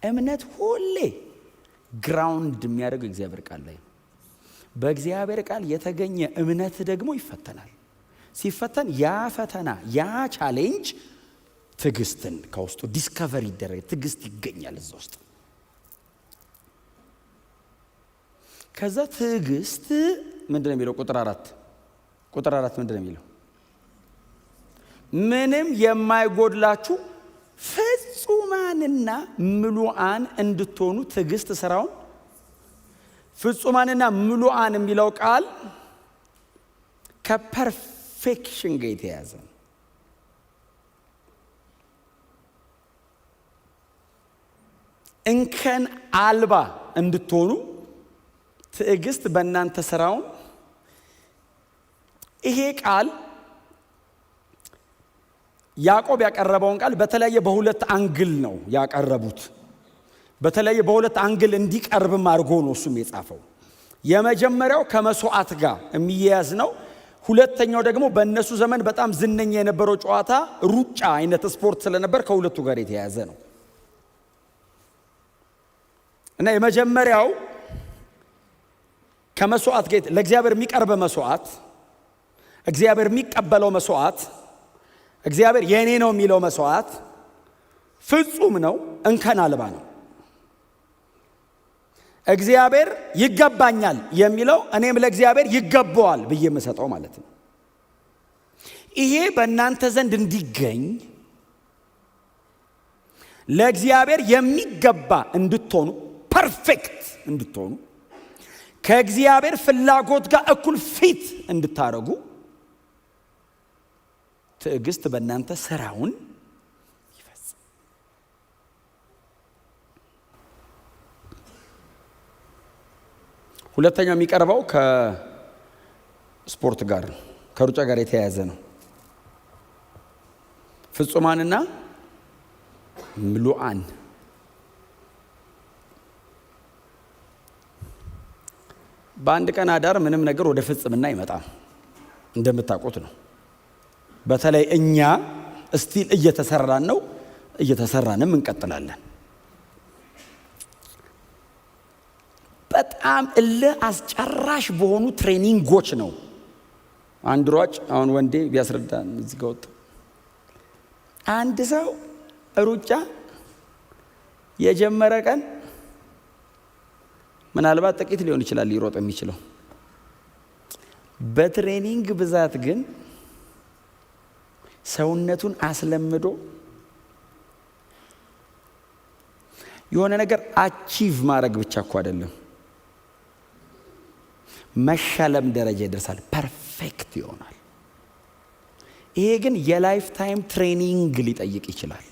እምነት ሁሌ ግራውንድ የሚያደርገው እግዚአብሔር ቃል ላይ ነው። በእግዚአብሔር ቃል የተገኘ እምነት ደግሞ ይፈተናል። ሲፈተን ያ ፈተና ያ ቻሌንጅ ትዕግስትን ከውስጡ ዲስከቨር ይደረግ። ትዕግስት ይገኛል እዛ ውስጥ። ከዛ ትዕግስት ምንድነው የሚለው? ቁጥር አራት ምንድነው የሚለው? ምንም የማይጎድላችሁ ፍጹማንና ምሉዓን እንድትሆኑ ትዕግስት ስራውን። ፍጹማንና ምሉዓን የሚለው ቃል ከፐርፌክሽን ጋር የተያዘ ነው። እንከን አልባ እንድትሆኑ ትዕግስት በእናንተ ስራውን። ይሄ ቃል ያዕቆብ ያቀረበውን ቃል በተለያየ በሁለት አንግል ነው ያቀረቡት። በተለያየ በሁለት አንግል እንዲቀርብም አድርጎ ነው እሱም የጻፈው። የመጀመሪያው ከመስዋዕት ጋር የሚያያዝ ነው። ሁለተኛው ደግሞ በእነሱ ዘመን በጣም ዝነኛ የነበረው ጨዋታ ሩጫ አይነት ስፖርት ስለነበር ከሁለቱ ጋር የተያያዘ ነው እና የመጀመሪያው ከመስዋዕት ጋር ለእግዚአብሔር የሚቀርብ መስዋዕት፣ እግዚአብሔር የሚቀበለው መስዋዕት፣ እግዚአብሔር የኔ ነው የሚለው መስዋዕት ፍጹም ነው፣ እንከን አልባ ነው። እግዚአብሔር ይገባኛል የሚለው እኔም ለእግዚአብሔር ይገባዋል ብዬ የምሰጠው ማለት ነው። ይሄ በእናንተ ዘንድ እንዲገኝ ለእግዚአብሔር የሚገባ እንድትሆኑ፣ ፐርፌክት እንድትሆኑ፣ ከእግዚአብሔር ፍላጎት ጋር እኩል ፊት እንድታረጉ ትዕግስት በእናንተ ስራውን ይፈጽም። ሁለተኛው የሚቀርበው ከስፖርት ጋር ከሩጫ ጋር የተያያዘ ነው። ፍጹማንና ምሉዓን። በአንድ ቀን አዳር ምንም ነገር ወደ ፍጽምና አይመጣም፣ እንደምታውቁት ነው። በተለይ እኛ እስቲል እየተሰራንም እንቀጥላለን። በጣም እልህ አስጨራሽ በሆኑ ትሬኒንጎች ነው። አንድ ሯጭ አሁን ወንዴ ቢያስረዳን እዚህ ጋር ወጣ። አንድ ሰው ሩጫ የጀመረ ቀን ምናልባት ጥቂት ሊሆን ይችላል ሊሮጥ የሚችለው። በትሬኒንግ ብዛት ግን ሰውነቱን አስለምዶ የሆነ ነገር አቺቭ ማድረግ ብቻ እኮ አይደለም፣ መሸለም ደረጃ ይደርሳል፣ ፐርፌክት ይሆናል። ይሄ ግን የላይፍ ታይም ትሬኒንግ ሊጠይቅ ይችላል።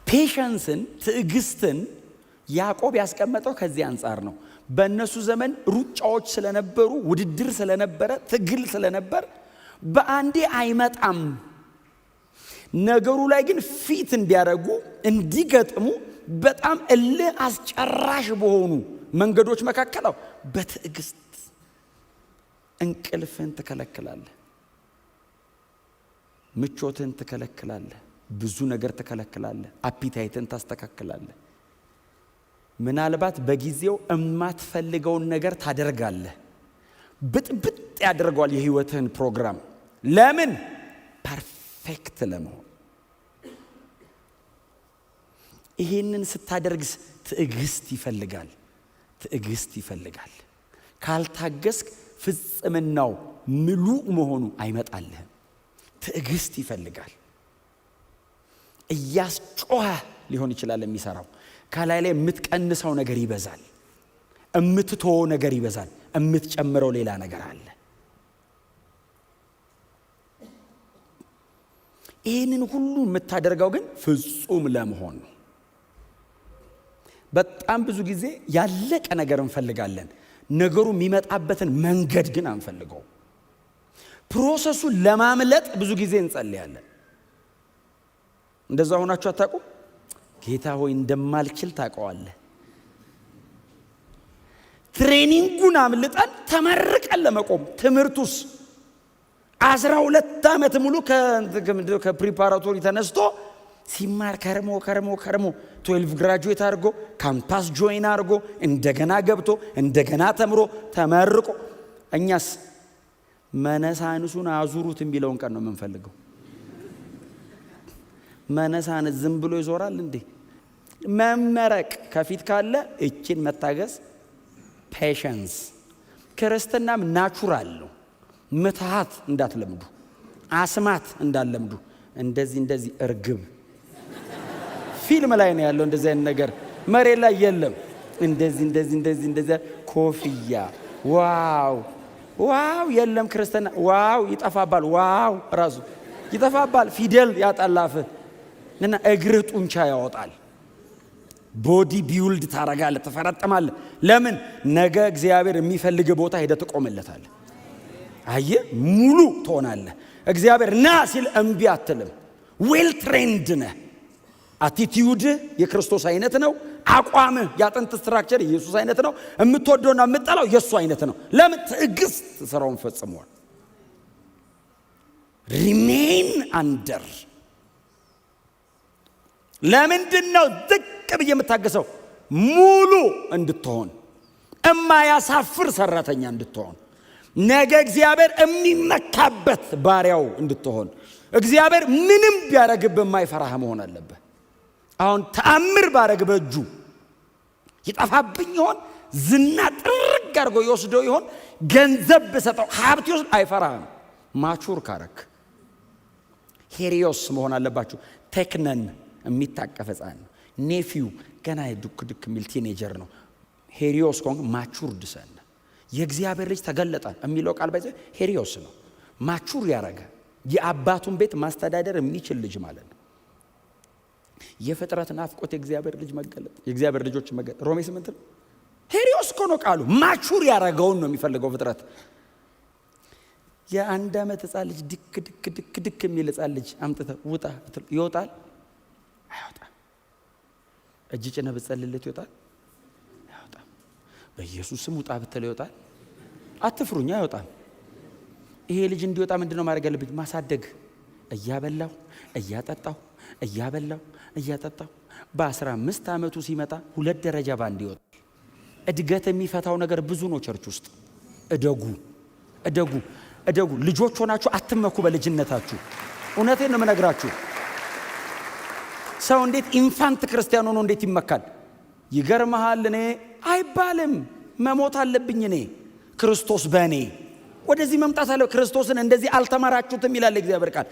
ፔሸንስን፣ ትዕግስትን ያዕቆብ ያስቀመጠው ከዚህ አንጻር ነው። በእነሱ ዘመን ሩጫዎች ስለነበሩ፣ ውድድር ስለነበረ፣ ትግል ስለነበር በአንዴ አይመጣም። ነገሩ ላይ ግን ፊት እንዲያደርጉ እንዲገጥሙ በጣም እልህ አስጨራሽ በሆኑ መንገዶች መካከል በትዕግስት እንቅልፍን ትከለክላለህ፣ ምቾትን ትከለክላለህ፣ ብዙ ነገር ትከለክላለህ፣ አፒታይትን ታስተካክላለህ። ምናልባት በጊዜው የማትፈልገውን ነገር ታደርጋለህ። ብጥብጥ ያደርገዋል የህይወትህን ፕሮግራም። ለምን? ፐርፌክት ለመሆን። ይሄንን ስታደርግስ ትዕግስት ይፈልጋል። ካልታገስክ ፍጽምናው ምሉ መሆኑ አይመጣልህም። ትዕግስት ይፈልጋል። እያስጮኸ ሊሆን ይችላል የሚሰራው። ከላይ ላይ የምትቀንሰው ነገር ይበዛል፣ የምትተወው ነገር ይበዛል፣ የምትጨምረው ሌላ ነገር አለ። ይህንን ሁሉ የምታደርገው ግን ፍጹም ለመሆን ነው። በጣም ብዙ ጊዜ ያለቀ ነገር እንፈልጋለን፣ ነገሩ የሚመጣበትን መንገድ ግን አንፈልገው። ፕሮሰሱን ለማምለጥ ብዙ ጊዜ እንጸልያለን። እንደዛ ሆናችሁ አታውቁም? ጌታ ሆይ እንደማልችል ታውቀዋለህ። ትሬኒንጉን አምልጠን ተመርቀን ለመቆም ትምህርቱስ 12 ዓመት ሙሉ ከፕሪፓራቶሪ ተነስቶ ሲማር ከርሞ 12 ግራጁዌት አድርጎ ካምፓስ ጆይን አድርጎ እንደገና ገብቶ እንደገና ተምሮ ተመርቆ፣ እኛስ መነሳንሱን አዙሩት የሚለውን ቀን ነው የምንፈልገው። መነሳንስ ዝም ብሎ ይዞራል እንዴ? መመረቅ ከፊት ካለ እቺን መታገስ፣ ፔሸንስ። ክርስትናም ናቹራል ነው። ምትሃት እንዳትለምዱ፣ አስማት እንዳትለምዱ። እንደዚህ እርግብ ፊልም ላይ ነው ያለው። እንደዚህ አይነት ነገር መሬት ላይ የለም። እንደዚህ ኮፍያ ዋው የለም። ክርስትና ዋው ይጠፋባል። ዋው ራሱ ይጠፋባል። ፊደል ያጣላፍ እና እግር ጡንቻ ያወጣል። ቦዲ ቢውልድ ታረጋለህ፣ ተፈረጠማለህ። ለምን? ነገ እግዚአብሔር የሚፈልግ ቦታ ሄደህ ትቆምለታለህ። አየህ፣ ሙሉ ትሆናለህ። እግዚአብሔር ና ሲል እምቢ አትልም። ዌል ትሬንድ ነህ። አቲቲዩድ የክርስቶስ አይነት ነው። አቋምህ ያጥንት ስትራክቸር የኢየሱስ አይነት ነው። የምትወደውና የምትጠላው የሱ አይነት ነው። ለምን? ትዕግስት ስራውን ፈጽሟል። ሪሜን አንደር። ለምንድን ነው ዝቅ ብዬ የምታገሰው? ሙሉ እንድትሆን፣ እማያሳፍር ሰራተኛ እንድትሆን፣ ነገ እግዚአብሔር የሚመካበት ባሪያው እንድትሆን። እግዚአብሔር ምንም ቢያረግብህ የማይፈራህ መሆን አለብህ። አሁን ተአምር ባረግ በእጁ ይጠፋብኝ ይሆን? ዝና ጥርግ አድርጎ ይወስደው ይሆን? ገንዘብ ብሰጠው ሀብት ይወስድ? አይፈራህም። ማቹር ካረክ ሄሪዮስ መሆን አለባችሁ። ቴክነን የሚታቀፍ ሕፃን ነው። ኔፊው ገና ዱክ የሚል ቲኔጀር ነው። ሄሪዮስ ከሆንክ ማቹር ድሰን የእግዚአብሔር ልጅ ተገለጠ የሚለው ቃል ባይዘ ሄሪዮስ ነው። ማቹር ያረገ የአባቱን ቤት ማስተዳደር የሚችል ልጅ ማለት ነው። የፍጥረት ናፍቆት የእግዚአብሔር ልጅ መገለጥ፣ የእግዚአብሔር ልጆች መገለጥ ሮሜ 8 ነው። ሄሪዮስ እኮ ነው ቃሉ። ማቹር ያረገውን ነው የሚፈልገው ፍጥረት። የአንድ ዓመት ሕፃን ልጅ ድክ የሚል ሕፃን ልጅ አምጥተህ ውጣ ይወጣል? አይወጣም። እጅ ጭነህ ብትጸልይለት ይወጣል? አይወጣም። በኢየሱስ ስም ውጣ ብትለው ይወጣል? አትፍሩኝ፣ አይወጣም። ይሄ ልጅ እንዲወጣ ምንድን ነው ማድረግ ያለብኝ? ማሳደግ። እያበላው እያጠጣው እያጠጣው በ15 ዓመቱ ሲመጣ 2 ደረጃ ባንድ ይወጣል። እድገት የሚፈታው ነገር ብዙ ነው። ቸርች ውስጥ እደጉ። ልጆች ሆናችሁ አትመኩ በልጅነታችሁ። እውነቴን ነው የምነግራችሁ። ሰው እንዴት ኢንፋንት ክርስቲያን ሆኖ እንዴት ይመካል? ይገርመሃል። እኔ አይባልም፣ መሞት አለብኝ እኔ፣ ክርስቶስ በእኔ ወደዚህ መምጣት አለ። ክርስቶስን እንደዚህ አልተማራችሁትም ይላል እግዚአብሔር ቃል።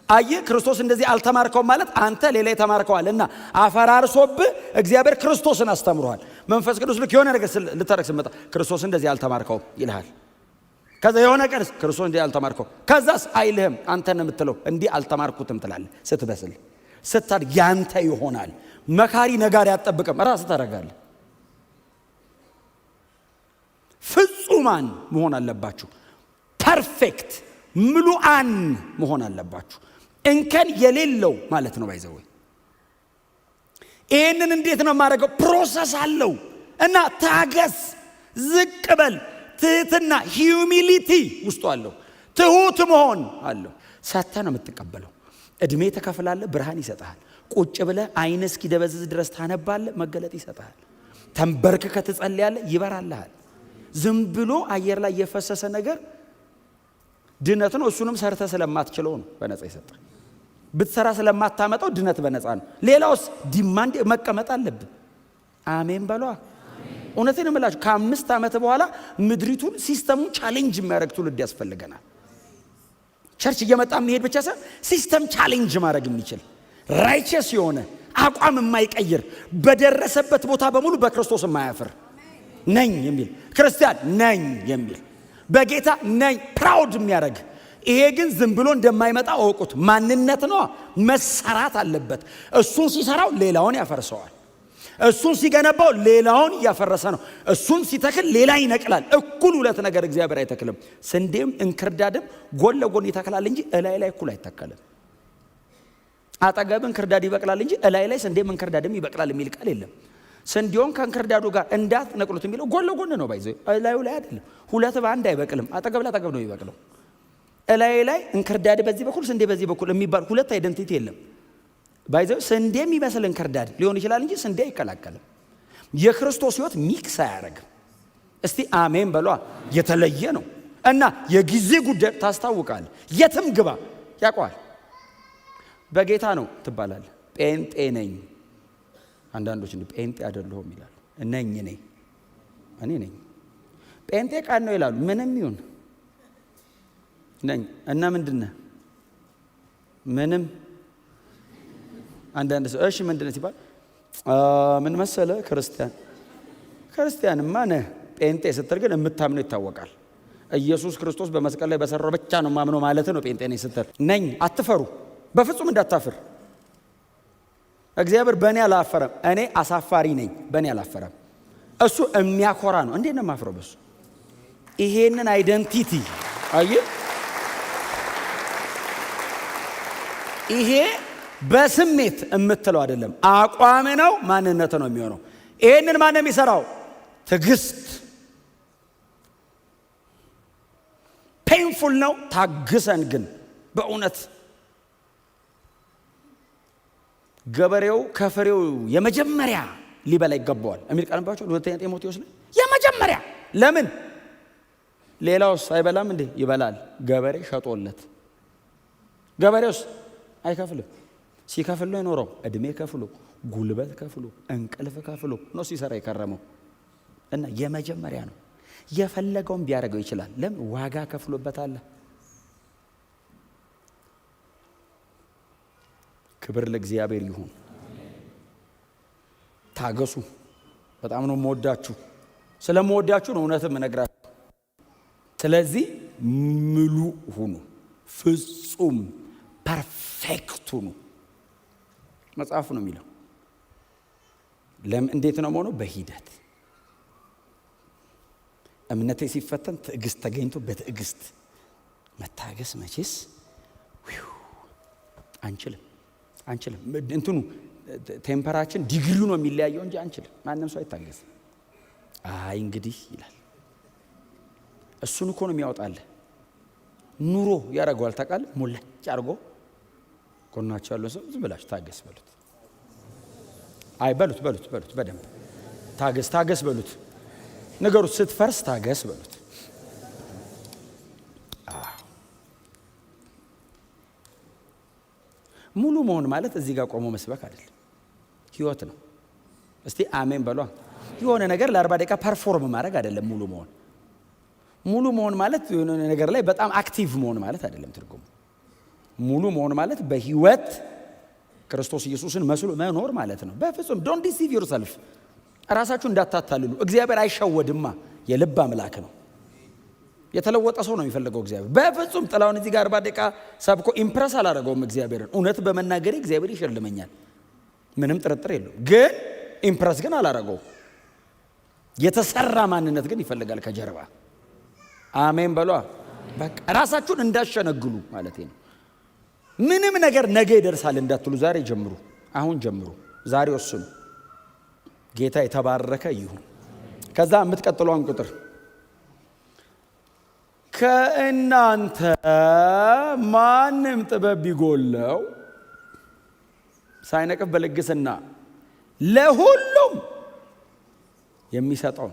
አየህ፣ ክርስቶስ እንደዚህ አልተማርከው ማለት አንተ ሌላ ተማርከዋል እና አፈራርሶብህ እግዚአብሔር ክርስቶስን አስተምሯል። መንፈስ ቅዱስ ልክ የሆነ ነገር ልታረግ ስትመጣ ክርስቶስ እንደዚህ አልተማርከው ይልሃል። ከዛ የሆነ ቀን ክርስቶስ እንደዚህ አልተማርከው፣ ከዛስ አይልህም። አንተ ነው የምትለው እንዲህ አልተማርኩትም ትላለህ። ስትበስል ስታድግ ያንተ ይሆናል። መካሪ ነጋሪ አትጠብቅም፣ ራስህ ታደርጋለህ። ፍጹማን መሆን አለባችሁ። ፐርፌክት ምሉአን መሆን አለባችሁ። እንከን የሌለው ማለት ነው። ባይዘው ይሄንን እንዴት ነው የማደርገው? ፕሮሰስ አለው እና ታገስ፣ ዝቅ በል። ትህትና ሂዩሚሊቲ ውስጡ አለው። ትሁት መሆን አለው። ሰጥተህ ነው የምትቀበለው። እድሜ ተከፍላለህ፣ ብርሃን ይሰጥሃል። ቁጭ ብለህ አይን እስኪደበዝዝ ድረስ ታነባለህ፣ መገለጥ ይሰጥሃል። ተንበርክከህ ትጸልያለህ፣ ይበራልሃል። ዝም ብሎ አየር ላይ የፈሰሰ ነገር ድነት ነው። እሱንም ሰርተ ስለማትችለው ነው በነፃ ይሰጣ። ብትሰራ ስለማታመጣው ድነት በነፃ ነው። ሌላውስ ዲማንድ መቀመጥ አለብን። አሜን በሏ። እውነቴን እምላችሁ ከ5 ዓመት በኋላ ምድሪቱን ሲስተሙን ቻሌንጅ የሚያደርግ ትውልድ ያስፈልገናል። ቸርች እየመጣ መሄድ ብቻ ሳይሆን ሲስተም ቻሌንጅ ማድረግ የሚችል ራይቸስ የሆነ አቋም የማይቀይር በደረሰበት ቦታ በሙሉ በክርስቶስ የማያፍር ነኝ የሚል ክርስቲያን ነኝ የሚል በጌታ ነኝ ፕራውድ የሚያደርግ። ይሄ ግን ዝም ብሎ እንደማይመጣ አውቁት። ማንነት ነው፣ መሰራት አለበት። እሱን ሲሰራው ሌላውን ያፈርሰዋል። እሱን ሲገነባው ሌላውን እያፈረሰ ነው። እሱን ሲተክል ሌላ ይነቅላል። እኩል ሁለት ነገር እግዚአብሔር አይተክልም። ስንዴም እንክርዳድም ጎን ለጎን ይተክላል እንጂ እላይ ላይ እኩል አይተከልም። አጠገብ እንክርዳድ ይበቅላል እንጂ እላይ ላይ ስንዴም እንክርዳድም ይበቅላል የሚል ቃል የለም። ስንዴውን ከእንክርዳዱ ጋር እንዳትነቅሉት የሚለው ጎን ለጎን ነው። ባይዘው እላዩ ላይ አይደለም። ሁለት በአንድ አይበቅልም። አጠገብ ለአጠገብ ነው የሚበቅለው። እላይ ላይ እንክርዳድ በዚህ በኩል ስንዴ በዚህ በኩል የሚባል ሁለት አይደንቲቲ የለም። ባይዘው ስንዴ የሚመስል እንክርዳድ ሊሆን ይችላል እንጂ ስንዴ አይቀላቀልም። የክርስቶስ ሕይወት ሚክስ አያደርግም። እስቲ አሜን በሏ። የተለየ ነው እና የጊዜ ጉዳይ ታስታውቃል። የትም ግባ ያውቀዋል። በጌታ ነው ትባላል። ጴንጤ ነኝ። አንዳንዶች እንደ ጴንጤ አይደለሁም ይላሉ። ነኝ እኔ ነኝ። ጴንጤ ቃል ነው ይላሉ። ምንም ይሁን ነኝ እና ምንድነው ምንም አንዳንድ ሰው እሺ ምንድነው ሲባል ምን መሰለ ክርስቲያንማ ነህ። ጴንጤ ስትል ግን የምታምነው ይታወቃል። ኢየሱስ ክርስቶስ በመስቀል ላይ በሰራው ብቻ ነው ማምነው ማለት ነው። ጴንጤ ነኝ ስትል ነኝ አትፈሩ። በፍጹም እንዳታፍር። እግዚአብሔር በእኔ አላፈረም። እኔ አሳፋሪ ነኝ፣ በእኔ አላፈረም። እሱ የሚያኮራ ነው። እንዴት ነው የማፍረው በሱ? ይሄንን አይደንቲቲ አየህ፣ ይሄ በስሜት የምትለው አይደለም፣ አቋም ነው፣ ማንነት ነው የሚሆነው። ይሄንን ማን ነው የሚሰራው? ትዕግስት። ፔንፉል ነው፣ ታግሰን ግን በእውነት ገበሬው ከፍሬው የመጀመሪያ ሊበላ ይገባዋል የሚል ቃል ባቸው 2 ጢሞቴዎስ ላይ የመጀመሪያ። ለምን ሌላውስ አይበላም እንዴ? ይበላል። ገበሬ ሸጦለት። ገበሬውስ አይከፍልም። ሲከፍል ነው የኖረው። እድሜ ከፍሎ ጉልበት ከፍሎ እንቅልፍ ከፍሎ ነው ሲሰራ የከረመው እና የመጀመሪያ ነው። የፈለገውን ቢያደርገው ይችላል። ለምን? ዋጋ ከፍሎበታል። ክብር ለእግዚአብሔር ይሁን። ታገሱ። በጣም ነው የምወዳችሁ። ስለምወዳችሁ ነው እውነትም እነግራችሁ። ስለዚህ ሙሉ ሁኑ፣ ፍጹም ፐርፌክት ሁኑ መጽሐፉ ነው የሚለው። እንዴት ነው መሆኑ? በሂደት እምነቴ ሲፈተን ትዕግስት ተገኝቶ በትዕግስት መታገስ። መቼስ አንችልም እንትኑ ቴምፐራችን ዲግሪው ነው የሚለያየው እንጂ አንችልም። ማንም ሰው አይታገስም። አይ እንግዲህ ይላል። እሱን እኮ ነው የሚያወጣልህ። ኑሮ ያደርገዋል። ታውቃለህ? ሞላጭ አድርጎ ጎናቸው ያለው ሰው ዝም ብላችሁ ታገስ በሉት። አይ በሉት በደንብ ታገስ በሉት። ነገሩ ስትፈርስ ታገስ በሉት። ሙሉ መሆን ማለት እዚህ ጋር ቆሞ መስበክ አይደለም፣ ህይወት ነው። እስቲ አሜን በሏ። የሆነ ነገር ለ40 ደቂቃ ፐርፎርም ማድረግ አይደለም ሙሉ መሆን ማለት የሆነ ነገር ላይ በጣም አክቲቭ መሆን ማለት አይደለም ትርጉሙ። ሙሉ መሆን ማለት በህይወት ክርስቶስ ኢየሱስን መስሎ መኖር ማለት ነው። በፍጹም ዶንት ዲሲቭ ዮርሰልፍ። ራሳችሁ እንዳታታልሉ። እግዚአብሔር አይሸወድማ፣ የልብ አምላክ ነው። የተለወጠ ሰው ነው የሚፈልገው እግዚአብሔር። በፍጹም ጥላውን እዚህ ጋር 40 ደቂቃ ሰብኮ ኢምፕረስ አላደረገውም እግዚአብሔርን። እውነት በመናገሬ እግዚአብሔር ይሸልመኛል፣ ምንም ጥርጥር የለውም። ግን ኢምፕረስ ግን አላደረገው። የተሰራ ማንነት ግን ይፈልጋል ከጀርባ። አሜን በሏ። በቃ ራሳችሁን እንዳሸነግሉ ማለት ነው። ምንም ነገር ነገ ይደርሳል እንዳትሉ ዛሬ ጀምሩ፣ አሁን ጀምሩ፣ ዛሬ ወስኑ። ጌታ የተባረከ ይሁን። ከዛ የምትቀጥሏን ቁጥር ከእናንተ ማንም ጥበብ ቢጎለው ሳይነቅፍ በልግስና ለሁሉም የሚሰጠው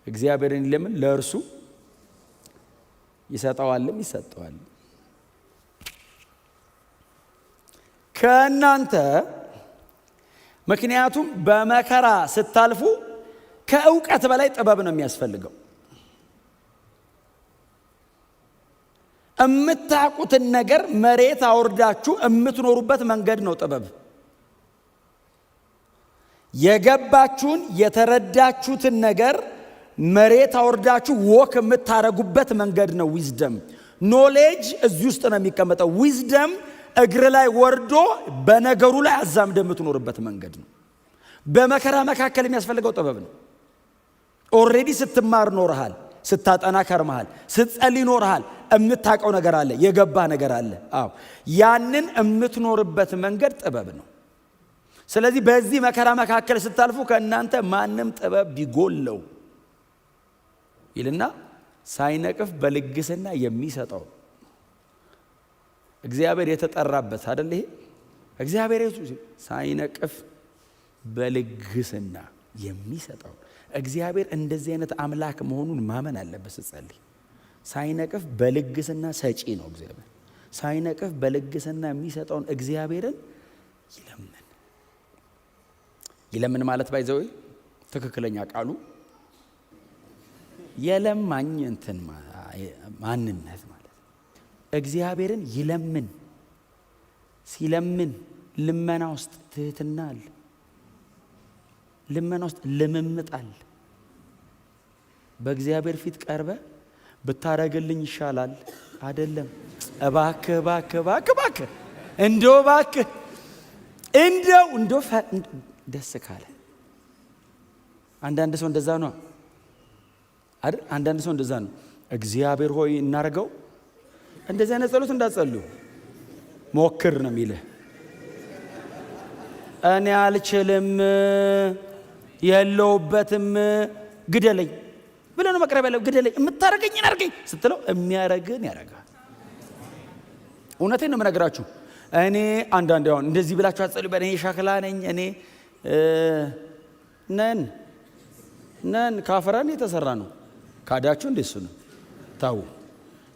እግዚአብሔርን ለምን ለእርሱ ይሰጠዋልም ይሰጠዋል። ከእናንተ ምክንያቱም በመከራ ስታልፉ ከእውቀት በላይ ጥበብ ነው የሚያስፈልገው። እምታውቁትን ነገር መሬት አውርዳችሁ የምትኖሩበት መንገድ ነው ጥበብ። የገባችሁን የተረዳችሁትን ነገር መሬት አውርዳችሁ ወክ የምታረጉበት መንገድ ነው ዊዝደም። ኖሌጅ እዚህ ውስጥ ነው የሚቀመጠው። ዊዝደም እግር ላይ ወርዶ በነገሩ ላይ አዛምደ የምትኖርበት መንገድ ነው። በመከራ መካከል የሚያስፈልገው ጥበብ ነው። ኦልሬዲ ስትማር ኖርሃል፣ ስታጠና ከርመሃል፣ ስትጸልይ ኖርሃል። የምታውቀው ነገር አለ፣ የገባህ ነገር አለ። አዎ ያንን የምትኖርበት መንገድ ጥበብ ነው። ስለዚህ በዚህ መከራ መካከል ስታልፉ ከእናንተ ማንም ጥበብ ቢጎለው ይልና ሳይነቅፍ በልግስና የሚሰጠው እግዚአብሔር የተጠራበት አይደል? ይሄ እግዚአብሔር ሳይነቅፍ በልግስና የሚሰጠው እግዚአብሔር እንደዚህ አይነት አምላክ መሆኑን ማመን አለበት ስትጸልይ። ሳይነቅፍ በልግስና ሰጪ ነው እግዚአብሔር። ሳይነቅፍ በልግስና የሚሰጠውን እግዚአብሔርን ይለምን ማለት ባይዘው ትክክለኛ ቃሉ የለማኝ እንትን ማንነት ማለት እግዚአብሔርን ይለምን። ሲለምን ልመና ውስጥ ትህትና አለ። ልመና ውስጥ ልምምጥ አለ። በእግዚአብሔር ፊት ቀርበ ብታረግልኝ ይሻላል አይደለም። እባክህ እባክህ እባክህ እባክህ እንደው እባክህ እንደው ደስ ካለ አንዳንድ ሰው እንደዛ ነው አይደል? አንዳንድ ሰው እንደዛ ነው። እግዚአብሔር ሆይ እናርገው። እንደዚህ አይነት ጸሎት እንዳትጸልዩ ሞክር ነው የሚልህ። እኔ አልችልም የለውበትም ግደለኝ ብለህ ነው መቅረብ ያለው። ግደለኝ የምታረገኝን አርገኝ ስትለው የሚያረግን ያረጋል። እውነቴን ነው የምነግራችሁ። እኔ አንዳንድ አሁን እንደዚህ ብላችሁ አትጸልዩ። እኔ ሸክላ ነኝ፣ እኔ ነን ካፈራን የተሰራ ነው። ካዳችሁ እንደሱ ነው። ታው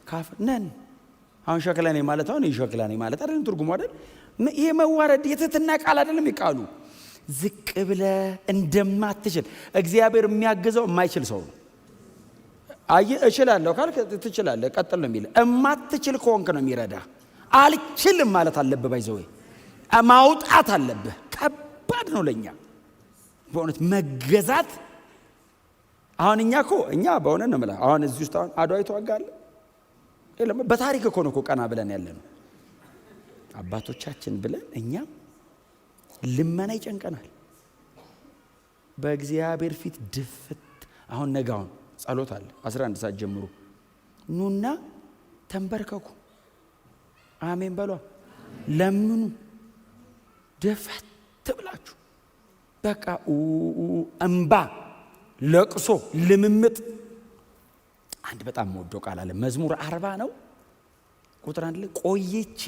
ካፈር ነን። አሁን ሸክላ ነኝ ማለት አሁን ሸክላ ነኝ ማለት አይደለም ትርጉሙ አይደል? ይሄ መዋረድ የትህትና ቃል አይደለም ይቃሉ። ዝቅ ብለ እንደማትችል እግዚአብሔር የሚያግዘው የማይችል ሰው ነው። እችላለሁ ካልክ ትችላለህ፣ ቀጥል ነው የሚል። እማትችል ከሆንክ ነው የሚረዳ። አልችልም ማለት አለብህ፣ ባይዘው ማውጣት አለብህ። ከባድ ነው ለኛ በእውነት መገዛት። አሁን እኛ በእውነት ነው የምልህ። አሁን እዚህ ውስጥ አሁን አድዋ ይተዋጋል የለም። በታሪክ እኮ ነው ቀና ብለን ያለ ነው አባቶቻችን ብለን። እኛም ልመና ይጨንቀናል። በእግዚአብሔር ፊት ድፍት። አሁን ነጋውን ጸሎት አለ 11 ሰዓት ጀምሮ ኑና ተንበርከኩ፣ አሜን በሏ፣ ለምኑ፣ ደፈት ብላችሁ በቃ እንባ፣ ለቅሶ፣ ልምምጥ። አንድ በጣም ወዶ ቃል አለ መዝሙር 40 ነው ቁጥር 1 ላይ ቆይቼ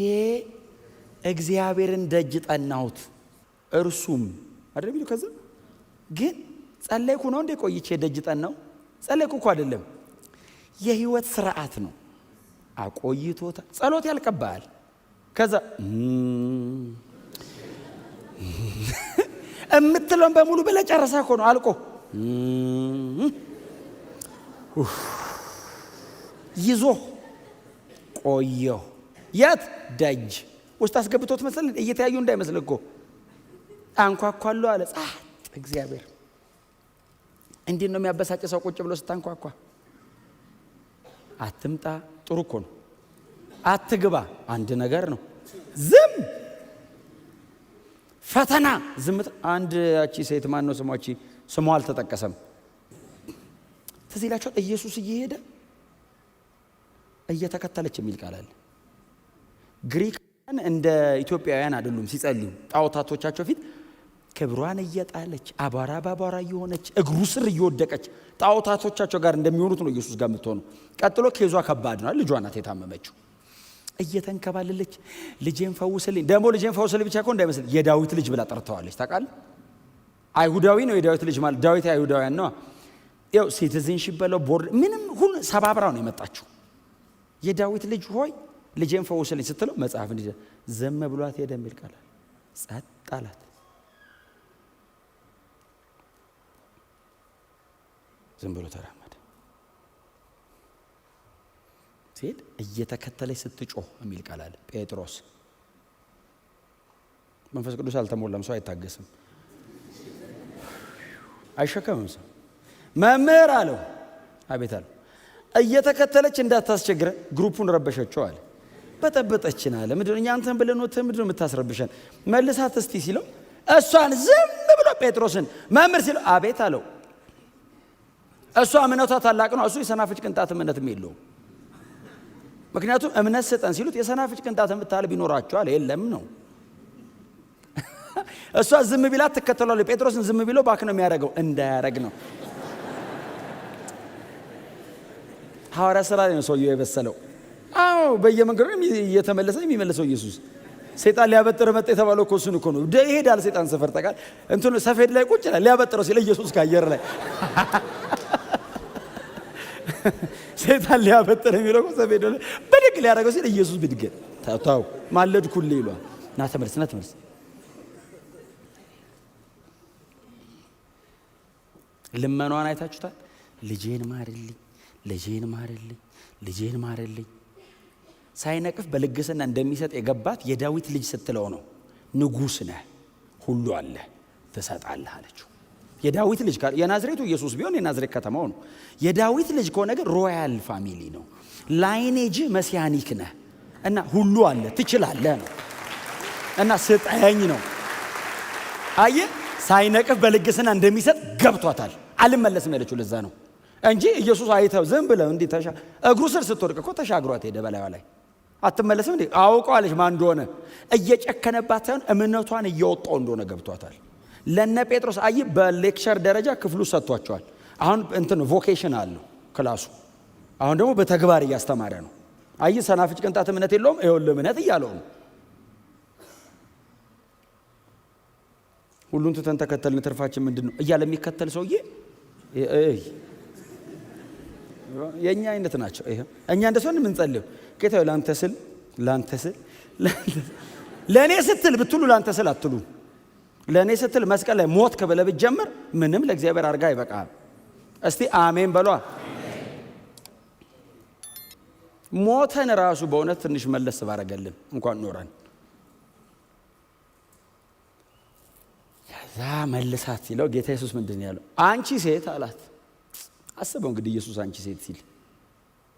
እግዚአብሔርን ደጅ ጠናሁት እርሱም አይደለም ይሉ። ከዛ ግን ጸለይኩ ነው እንዴ? ቆይቼ ደጅ ጠናው ጸለይኩ እኮ አይደለም፣ የህይወት ስርዓት ነው። አቆይቶታ ጸሎት ያልቀባል። ከዛ እምትለውን በሙሉ ብለህ ጨረሰህ እኮ ነው አልቆ ይዞ ቆየሁ። የት ደጅ ውስጥ አስገብቶት መሰል እየተያዩ እንዳይመስል እኮ አንኳኳለሁ አለ። ጻት እግዚአብሔር እንዴት ነው የሚያበሳጭ ሰው ቁጭ ብሎ ስታንኳኳ። አትምጣ ጥሩ እኮ ነው። አትግባ አንድ ነገር ነው። ዝም ፈተና ዝምት። አንድ ያቺ ሴት ማን ነው ስሟ? ስሟ አልተጠቀሰም። ትዝ ይላችኋል? ኢየሱስ እየሄደ እየተከተለች የሚል ቃል አለ። ግሪካውያን እንደ ኢትዮጵያውያን አይደሉም። ሲጸልዩ ጣዖታቶቻቸው ፊት ክብሯን እየጣለች አቧራ ባቧራ እየሆነች እግሩ ስር እየወደቀች ጣዖታቶቻቸው ጋር እንደሚሆኑት ነው ኢየሱስ ጋር የምትሆነው። ቀጥሎ ኬዟ ከባድ ነው። ልጇ ናት የታመመችው። እየተንከባለለች ልጄን ፈውስልኝ። ደግሞ ልጄን ፈውስልኝ ብቻ እኮ እንዳይመስል የዳዊት ልጅ ብላ ጠርተዋለች። ታውቃለህ? አይሁዳዊ ነው የዳዊት ልጅ ማለት። ዳዊት አይሁዳውያን ነው። ያው ሲቲዝንሺፕ በለው ቦርድ ምንም ሁሉ ሰባብራው ነው የመጣችው። የዳዊት ልጅ ሆይ ልጄን ፈውስልኝ ስትለው መጽሐፍ እንዲህ ዘመ ብሏት ሄደ የሚል ቃል ጸጥ አላት። ዝም ብሎ ተራመደ። ሲሄድ እየተከተለች ስትጮህ የሚል ቃል አለ። ጴጥሮስ መንፈስ ቅዱስ አልተሞላም፣ ሰው አይታገስም፣ አይሸከምም ሰው። መምህር አለው። አቤት አለው። እየተከተለች እንዳታስቸግረ ግሩፑን ረበሸችው አለ። በጠበጠችን አለ። ምንድነው እኛ አንተን ብለን ወተን ምንድነው የምታስረብሸን? መልሳት እስቲ ሲለው እሷን ዝም ብሎ ጴጥሮስን መምህር ሲለው አቤት አለው። እሷ እምነቷ ታላቅ ነው፣ እሱ የሰናፍጭ ቅንጣት እምነትም የለውም። ምክንያቱም እምነት ስጠን ሲሉት የሰናፍጭ ቅንጣት የምታህል ቢኖራቸዋል የለም ነው። እሷ ዝም ቢላት ትከተላለች። ጴጥሮስን ዝም ቢለው ባክ ነው የሚያደርገው፣ እንዳያረግ ነው። ሐዋርያ ሥራ ላይ ነው ሰውየው የበሰለው። አዎ በየመንገዱ እየተመለሰ የሚመለሰው ኢየሱስ። ሰይጣን ሊያበጥር መጣ የተባለው እኮ እሱን እኮ ነው። ይሄዳል ሰይጣን ሰፈር ጠቃል እንትኑ ሰፌድ ላይ ቁጭ ይላል። ሊያበጥረው ሲል ኢየሱስ ከአየር ላይ ሰይጣን ሊያበጥር የሚለው እኮ ሰፌድ ላይ በድግ ሊያደርገው ሲል ኢየሱስ ብድገት ታው ማለድኩልህ ይሏል። ና ተመለስ፣ ና ተመለስ። ልመኗን አይታችሁታል። ልጄን ማርልኝ፣ ልጄን ማርልኝ፣ ልጄን ማርልኝ። ሳይነቅፍ በልግስና እንደሚሰጥ የገባት የዳዊት ልጅ ስትለው ነው። ንጉሥ ነህ፣ ሁሉ አለ፣ ትሰጣለህ አለችው። የዳዊት ልጅ የናዝሬቱ ኢየሱስ ቢሆን የናዝሬት ከተማው ነው። የዳዊት ልጅ ከሆነ ግን ሮያል ፋሚሊ ነው። ላይኔጅ መሲያኒክ ነህ እና ሁሉ አለ፣ ትችላለህ ነው እና ስጠኝ ነው። አየህ፣ ሳይነቅፍ በልግስና እንደሚሰጥ ገብቷታል። አልመለስም ያለችው ለዛ ነው እንጂ ኢየሱስ አይተው ዝም ብለው እንዴ እግሩ ስር ስትወድቅ እኮ ተሻግሯት ሄደ። በላይዋ ላይ አትመለስም እንዴ? አውቀዋለች ማን እንደሆነ። እየጨከነባት ሳይሆን እምነቷን እያወጣው እንደሆነ ገብቷታል። ለነ ጴጥሮስ አይ በሌክቸር ደረጃ ክፍሉ ሰጥቷቸዋል። አሁን እንትን ቮኬሽን አለው ክላሱ። አሁን ደግሞ በተግባር እያስተማረ ነው። አይ ሰናፍጭ ቅንጣት እምነት የለውም፣ ይኸውልህ እምነት እያለው ነው። ሁሉን ትተን ተከተልን፣ ትርፋችን ምንድን ነው እያለ የሚከተል ሰውዬ የኛ አይነት ናቸው። ይሄ እኛ እንደሱ የምንጸልየው ጌታ ላንተ ስል ለኔ ስትል ብትሉ ላንተ ስል አትሉ። ለኔ ስትል መስቀል ላይ ሞት ከበለብ ጀምር ምንም ለእግዚአብሔር አርጋ ይበቃል። እስቲ አሜን በሏ። ሞተን ራሱ በእውነት ትንሽ መለስ ባረገልን እንኳን ኖረን። ከዛ መልሳት ሲለው ጌታ ኢየሱስ ምንድን ነው ያለው? አንቺ ሴት አላት። አስበው እንግዲህ ኢየሱስ አንቺ ሴት ሲል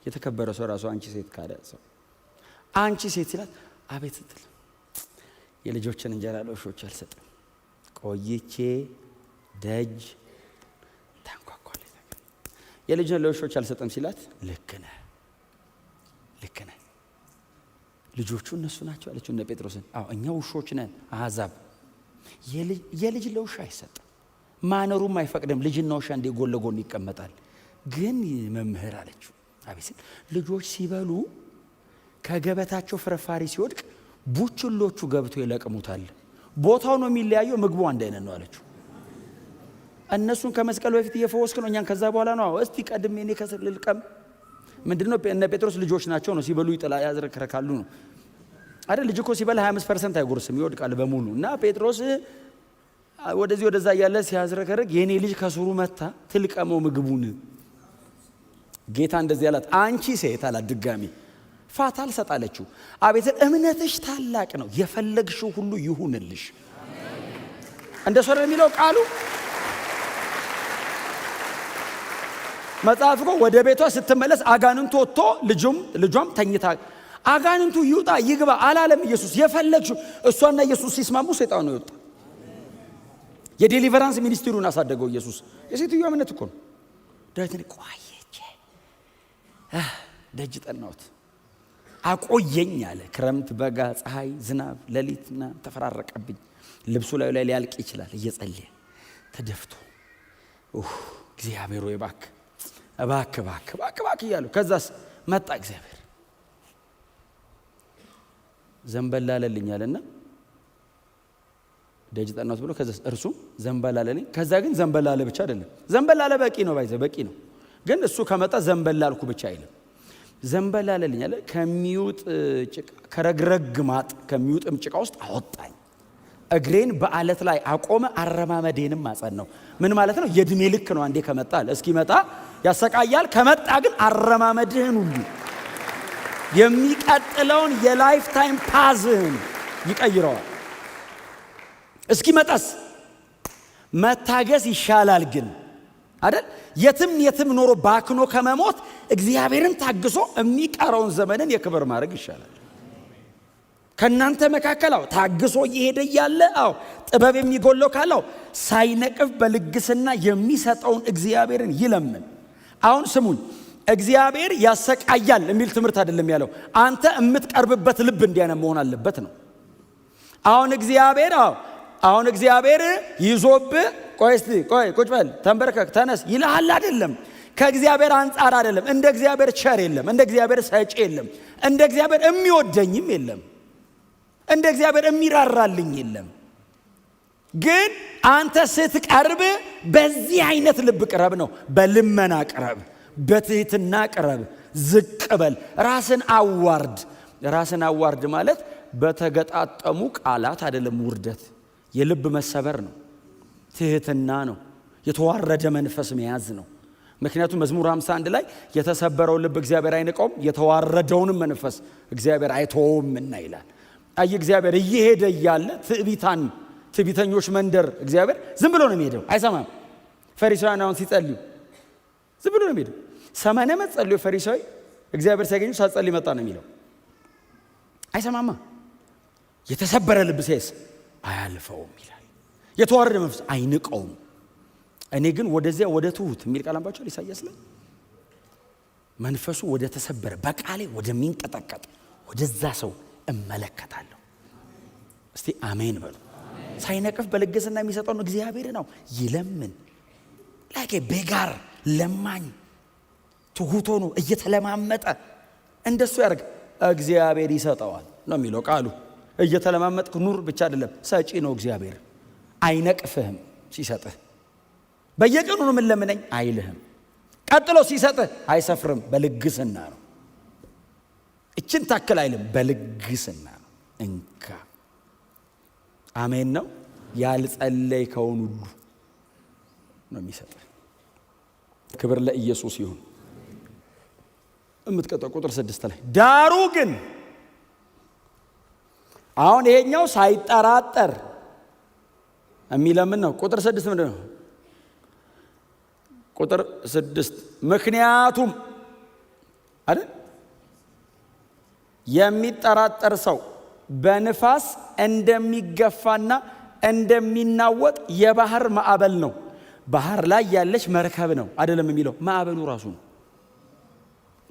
የተከበረ ሰው ራሱ አንቺ ሴት ካለ ሰው አንቺ ሴት ሲላት አቤት ስትል የልጆችን እንጀራ ለውሾች አልሰጥም፣ ቆይቼ ደጅ ታንኳኳለች። የልጅን ለውሾች አልሰጥም ሲላት ልክ ነህ፣ ልክ ነህ፣ ልጆቹ እነሱ ናቸው አለችው እነ ጴጥሮስን። አዎ እኛ ውሾች ነን አሕዛብ። የልጅ ለውሻ አይሰጥም፣ ማነሩም አይፈቅድም። ልጅና ውሻ እንደ ጎን ለጎን ይቀመጣል። ግን መምህር አለችው አቤት ልጆች ሲበሉ ከገበታቸው ፍርፋሪ ሲወድቅ ቡችሎቹ ገብቶ ይለቅሙታል። ቦታው ነው የሚለያየው፣ ምግቡ አንድ አይነት ነው አለችው። እነሱን ከመስቀል በፊት እየፈወስክ ነው፣ እኛን ከዛ በኋላ ነው። እስቲ ቀድሜ እኔ ከስር ልልቀም። ምንድነው እነ ጴጥሮስ ልጆች ናቸው ነው፣ ሲበሉ ይጥላ ያዝረከረካሉ ነው አይደል? ልጅ እኮ ሲበላ 25% አይጎርስም፣ ይወድቃል በሙሉ። እና ጴጥሮስ ወደዚህ ወደዛ እያለ ሲያዝረከረክ የኔ ልጅ ከስሩ መታ ትልቀመው ምግቡን። ጌታ እንደዚህ አላት፣ አንቺ ሴት አላት ድጋሚ ፋታ አልሰጣለችው። አቤት እምነትሽ ታላቅ ነው፣ የፈለግሽው ሁሉ ይሁንልሽ። እንደሱ ነው የሚለው ቃሉ። መጽሐፍ እኮ ወደ ቤቷ ስትመለስ አጋንንቱ ወጥቶ ልጇም ተኝታ አጋንንቱ ይውጣ ይግባ አላለም ኢየሱስ። የፈለግሽው እሷና ኢየሱስ ሲስማሙ ሰይጣኑ ነው ይወጣ። የዴሊቨራንስ ሚኒስትሩን አሳደገው ኢየሱስ። የሴትዮዋ እምነት እኮ ነው። ዳዊትን ቆየች ደጅ ጠናሁት አቆየኝ አለ። ክረምት፣ በጋ፣ ፀሐይ፣ ዝናብ፣ ሌሊትና ተፈራረቀብኝ። ልብሱ ላይ ሊያልቅ ይችላል። እየጸለየ ተደፍቶ እግዚአብሔር ወይ እባክህ እባክህ እባክህ እባክህ እያሉ ከዛስ መጣ እግዚአብሔር ዘንበል አለልኛልና ደጅ ጠናሁት ብሎ ከዛስ እርሱ ዘንበል አለልኝ። ከዛ ግን ዘንበል አለ ብቻ አይደለም። ዘንበል አለ በቂ ነው፣ በቂ ነው። ግን እሱ ከመጣ ዘንበል አልኩ ብቻ አይልም። ዘንበል አለልኝ አለ። ከሚውጥ ጭቃ ከረግረግ ማጥ ከሚውጥም ጭቃ ውስጥ አወጣኝ። እግሬን በአለት ላይ አቆመ፣ አረማመዴንም አጸናው። ምን ማለት ነው? የእድሜ ልክ ነው። አንዴ ከመጣ እስኪመጣ ያሰቃያል። ከመጣ ግን አረማመድህን ሁሉ የሚቀጥለውን የላይፍ ታይም ፓዝህን ይቀይረዋል። እስኪመጣስ መታገስ ይሻላል ግን አይደል? የትም ኖሮ ባክኖ ከመሞት እግዚአብሔርን ታግሶ የሚቀረውን ዘመንን የክብር ማድረግ ይሻላል። ከናንተ መካከል ታግሶ እየሄደ ያለ ጥበብ የሚጎለው ካለው ሳይነቅፍ በልግስና የሚሰጠውን እግዚአብሔርን ይለምን። አሁን ስሙኝ፣ እግዚአብሔር ያሰቃያል የሚል ትምህርት አይደለም ያለው። አንተ የምትቀርብበት ልብ እንዲያነ መሆን አለበት ነው። አሁን እግዚአብሔር ይዞብህ ቆይ ቁጭ በል ተንበርከክ ተነስ ይልሃል አይደለም። ከእግዚአብሔር አንጻር አይደለም። እንደ እግዚአብሔር ቸር የለም፣ እንደ እግዚአብሔር ሰጪ የለም፣ እንደ እግዚአብሔር የሚወደኝም የለም፣ እንደ እግዚአብሔር የሚራራልኝ የለም። ግን አንተ ስትቀርብ በዚህ አይነት ልብ ቅረብ ነው። በልመና ቅረብ፣ በትህትና ቅረብ፣ ዝቅ በል፣ ራስን አዋርድ ማለት በተገጣጠሙ ቃላት አይደለም። ውርደት የልብ መሰበር ነው። ትህትና ነው። የተዋረደ መንፈስ መያዝ ነው። ምክንያቱም መዝሙር 51 ላይ የተሰበረው ልብ እግዚአብሔር አይንቀውም፣ የተዋረደውንም መንፈስ እግዚአብሔር አይተውምና ይላል። እግዚአብሔር እየሄደ እያለ ትዕቢተኞች መንደር እግዚአብሔር ዝም ብሎ ነው የሚሄደው። አይሰማም። ፈሪሳውያን አሁን ሲጸልዩ ዝም ብሎ ነው የሚሄደው። 80 ዓመት ጸልዮ ፈሪሳዊ እግዚአብሔር ሲያገኙ ሳጸልይ መጣ ነው የሚለው። አይሰማማ። የተሰበረ ልብ ሲያስ አያልፈውም ይላል። የተዋረደ መንፈስ አይንቀውም። እኔ ግን ወደዚያ ወደ ትሁት የሚል ቃል አንባቸዋል ኢሳይያስ ላይ። መንፈሱ ወደ ተሰበረ በቃሌ ወደሚንቀጠቀጥ ወደዛ ሰው እመለከታለሁ። እስቲ አሜን በሉ። ሳይነቅፍ በልግስና የሚሰጠውን እግዚአብሔር ነው ይለምን። ላይክ ቤጋር ለማኝ ትሁት ሆኖ እየተለማመጠ እንደሱ ያደርግ፣ እግዚአብሔር ይሰጠዋል ነው የሚለው ቃሉ። እየተለማመጥክ ኑር ብቻ አይደለም፣ ሰጪ ነው እግዚአብሔር። አይነቅፍህም ሲሰጥህ። በየቀኑ ነው ምን ለምነኝ አይልህም። ቀጥሎ ሲሰጥህ አይሰፍርም፣ በልግስና ነው። እችን ታክል አይልም፣ በልግስና ነው። እንካ አሜን ነው። ያልጸለይከውን ሁሉ ነው የሚሰጥህ። ክብር ለኢየሱስ ይሁን። እምትቀጠው ቁጥር 6 ላይ ዳሩ ግን አሁን ይሄኛው ሳይጠራጠር የሚለምን ነው። ቁጥር 6 ምንድን ነው? ቁጥር 6 ምክንያቱም አይደል የሚጠራጠር ሰው በንፋስ እንደሚገፋና እንደሚናወጥ የባህር ማዕበል ነው። ባህር ላይ ያለች መርከብ ነው አይደለም የሚለው፣ ማዕበሉ ራሱ ነው።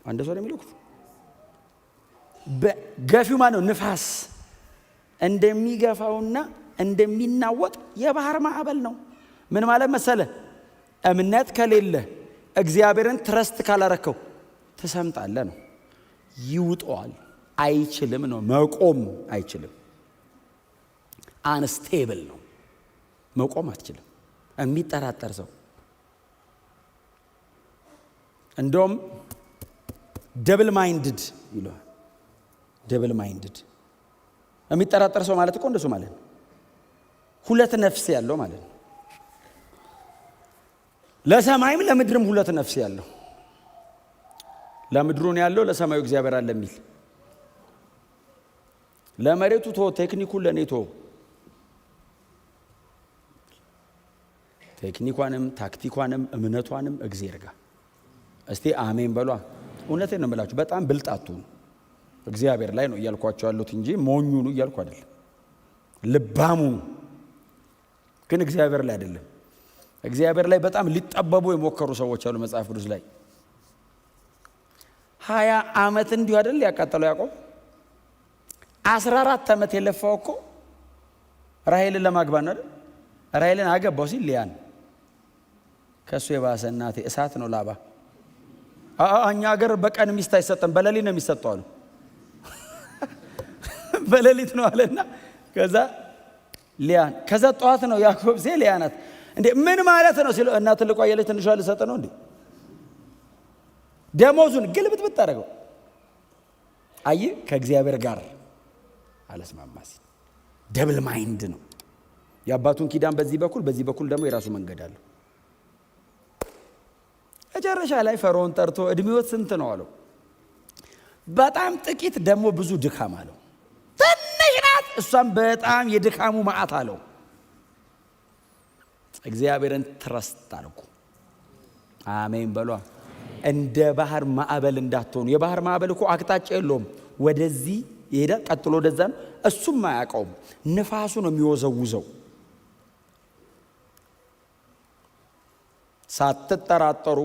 አንድ ሰው የሚለው ገፊው ማን ነው? ንፋስ እንደሚገፋውና እንደሚናወጥ የባህር ማዕበል ነው። ምን ማለት መሰለ? እምነት ከሌለ እግዚአብሔርን ትረስት ካላረከው ትሰምጣለህ ነው። ይውጠዋል፣ አይችልም ነው። መቆም አይችልም። አንስቴብል ነው። መቆም አትችልም። የሚጠራጠር ሰው እንደውም ደብል ማይንድድ ይለዋል። ደብል ማይንድድ የሚጠራጠር ሰው ማለት እኮ እንደሱ ማለት ነው። ሁለት ነፍስ ያለው ማለት ነው። ለሰማይም ለምድርም ሁለት ነፍስ ያለው፣ ለምድሩን ያለው ለሰማዩ እግዚአብሔር አለ የሚል፣ ለመሬቱ ቶ ቴክኒኩን ለኔ ቶ ቴክኒኳንም ታክቲኳንም እምነቷንም እግዚአብሔር ጋር። እስቲ አሜን በሏ። እውነቴን ነው የምላችሁ፣ በጣም ብልጣቱ እግዚአብሔር ላይ ነው እያልኳቸው ያሉት እንጂ ሞኙ ነው እያልኩ አይደለም። ልባሙ ግን እግዚአብሔር ላይ አይደለም። እግዚአብሔር ላይ በጣም ሊጠበቡ የሞከሩ ሰዎች አሉ መጽሐፍ ቅዱስ ላይ። 20 ዓመት እንዲሁ አይደል ያቃጠለው ያዕቆብ። 14 ዓመት የለፋው እኮ ራሔልን ለማግባት ነው አይደል? ራሔልን አገባው ሲል ሊያን ከሱ የባሰ እናቴ እሳት ነው ላባ። እኛ ሀገር በቀን ሚስት አይሰጠም፣ በሌሊት ነው የሚሰጠው አሉ። በሌሊት ነው አለና ከዛ ሊያን፣ ከዛ ጠዋት ነው ያዕቆብ ሲል ሊያ ናት። እንዴ ምን ማለት ነው ሲሉ፣ እና ትልቋ የለች ትንሿ ልሰጥ ነው እንዴ? ደሞዙን ግልብጥብጥ አደረገው። አይ ከእግዚአብሔር ጋር አለስማማ ሲል ደብል ማይንድ ነው። የአባቱን ኪዳን በዚህ በኩል ደግሞ የራሱ መንገድ አለው። መጨረሻ ላይ ፈርዖን ጠርቶ እድሜዎት ስንት ነው አለው። በጣም ጥቂት ደግሞ ብዙ ድካም አለው። ትንሽ ናት እሷም በጣም የድካሙ መዓት አለው። እግዚአብሔርን ትረስት አልኩ። አሜን በሏ። እንደ ባህር ማዕበል እንዳትሆኑ። የባህር ማዕበል እኮ አቅጣጫ የለውም። ወደዚህ ይሄዳል፣ ቀጥሎ ወደዛ ነው። እሱም አያውቀውም። ንፋሱ ነው የሚወዘውዘው። ሳትጠራጠሩ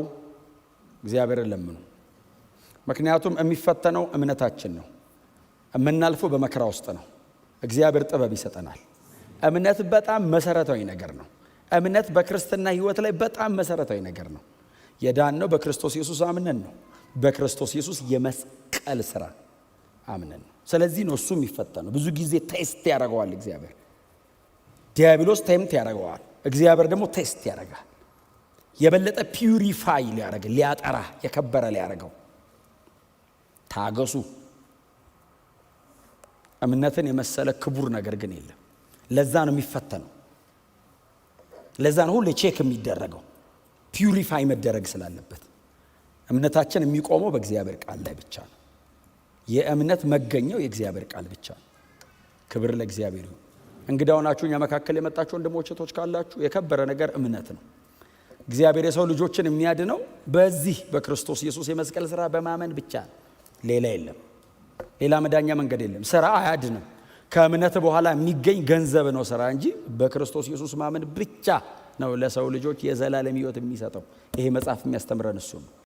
እግዚአብሔርን ለምኑ። ምክንያቱም የሚፈተነው እምነታችን ነው። የምናልፈው በመከራ ውስጥ ነው። እግዚአብሔር ጥበብ ይሰጠናል። እምነት በጣም መሰረታዊ ነገር ነው። እምነት በክርስትና ሕይወት ላይ በጣም መሰረታዊ ነገር ነው። የዳነው በክርስቶስ ኢየሱስ አምነን ነው። በክርስቶስ ኢየሱስ የመስቀል ስራ አምነን ነው። ስለዚህ ነው እሱ የሚፈተነው። ብዙ ጊዜ ቴስት ያደርገዋል እግዚአብሔር። ዲያብሎስ ቴምት ያደርገዋል፣ እግዚአብሔር ደግሞ ቴስት ያደርጋል። የበለጠ ፒዩሪፋይ ሊያደርግ፣ ሊያጠራ፣ የከበረ ሊያደርገው። ታገሱ። እምነትን የመሰለ ክቡር ነገር ግን የለም። ለዛ ነው የሚፈተነው። ለዛ ነው ሁሌ ቼክ የሚደረገው፣ ፒዩሪፋይ መደረግ ስላለበት። እምነታችን የሚቆመው በእግዚአብሔር ቃል ላይ ብቻ ነው። የእምነት መገኘው የእግዚአብሔር ቃል ብቻ ነው። ክብር ለእግዚአብሔር ይሁን። እንግዳው ናችሁ እኛ መካከል የመጣችሁ ወንድሞች እህቶች ካላችሁ የከበረ ነገር እምነት ነው። እግዚአብሔር የሰው ልጆችን የሚያድነው በዚህ በክርስቶስ ኢየሱስ የመስቀል ስራ በማመን ብቻ ነው። ሌላ የለም። ሌላ መዳኛ መንገድ የለም። ስራ አያድንም። ከእምነት በኋላ የሚገኝ ገንዘብ ነው ስራ እንጂ በክርስቶስ ኢየሱስ ማመን ብቻ ነው ለሰው ልጆች የዘላለም ሕይወት የሚሰጠው። ይሄ መጽሐፍ የሚያስተምረን እሱ ነው።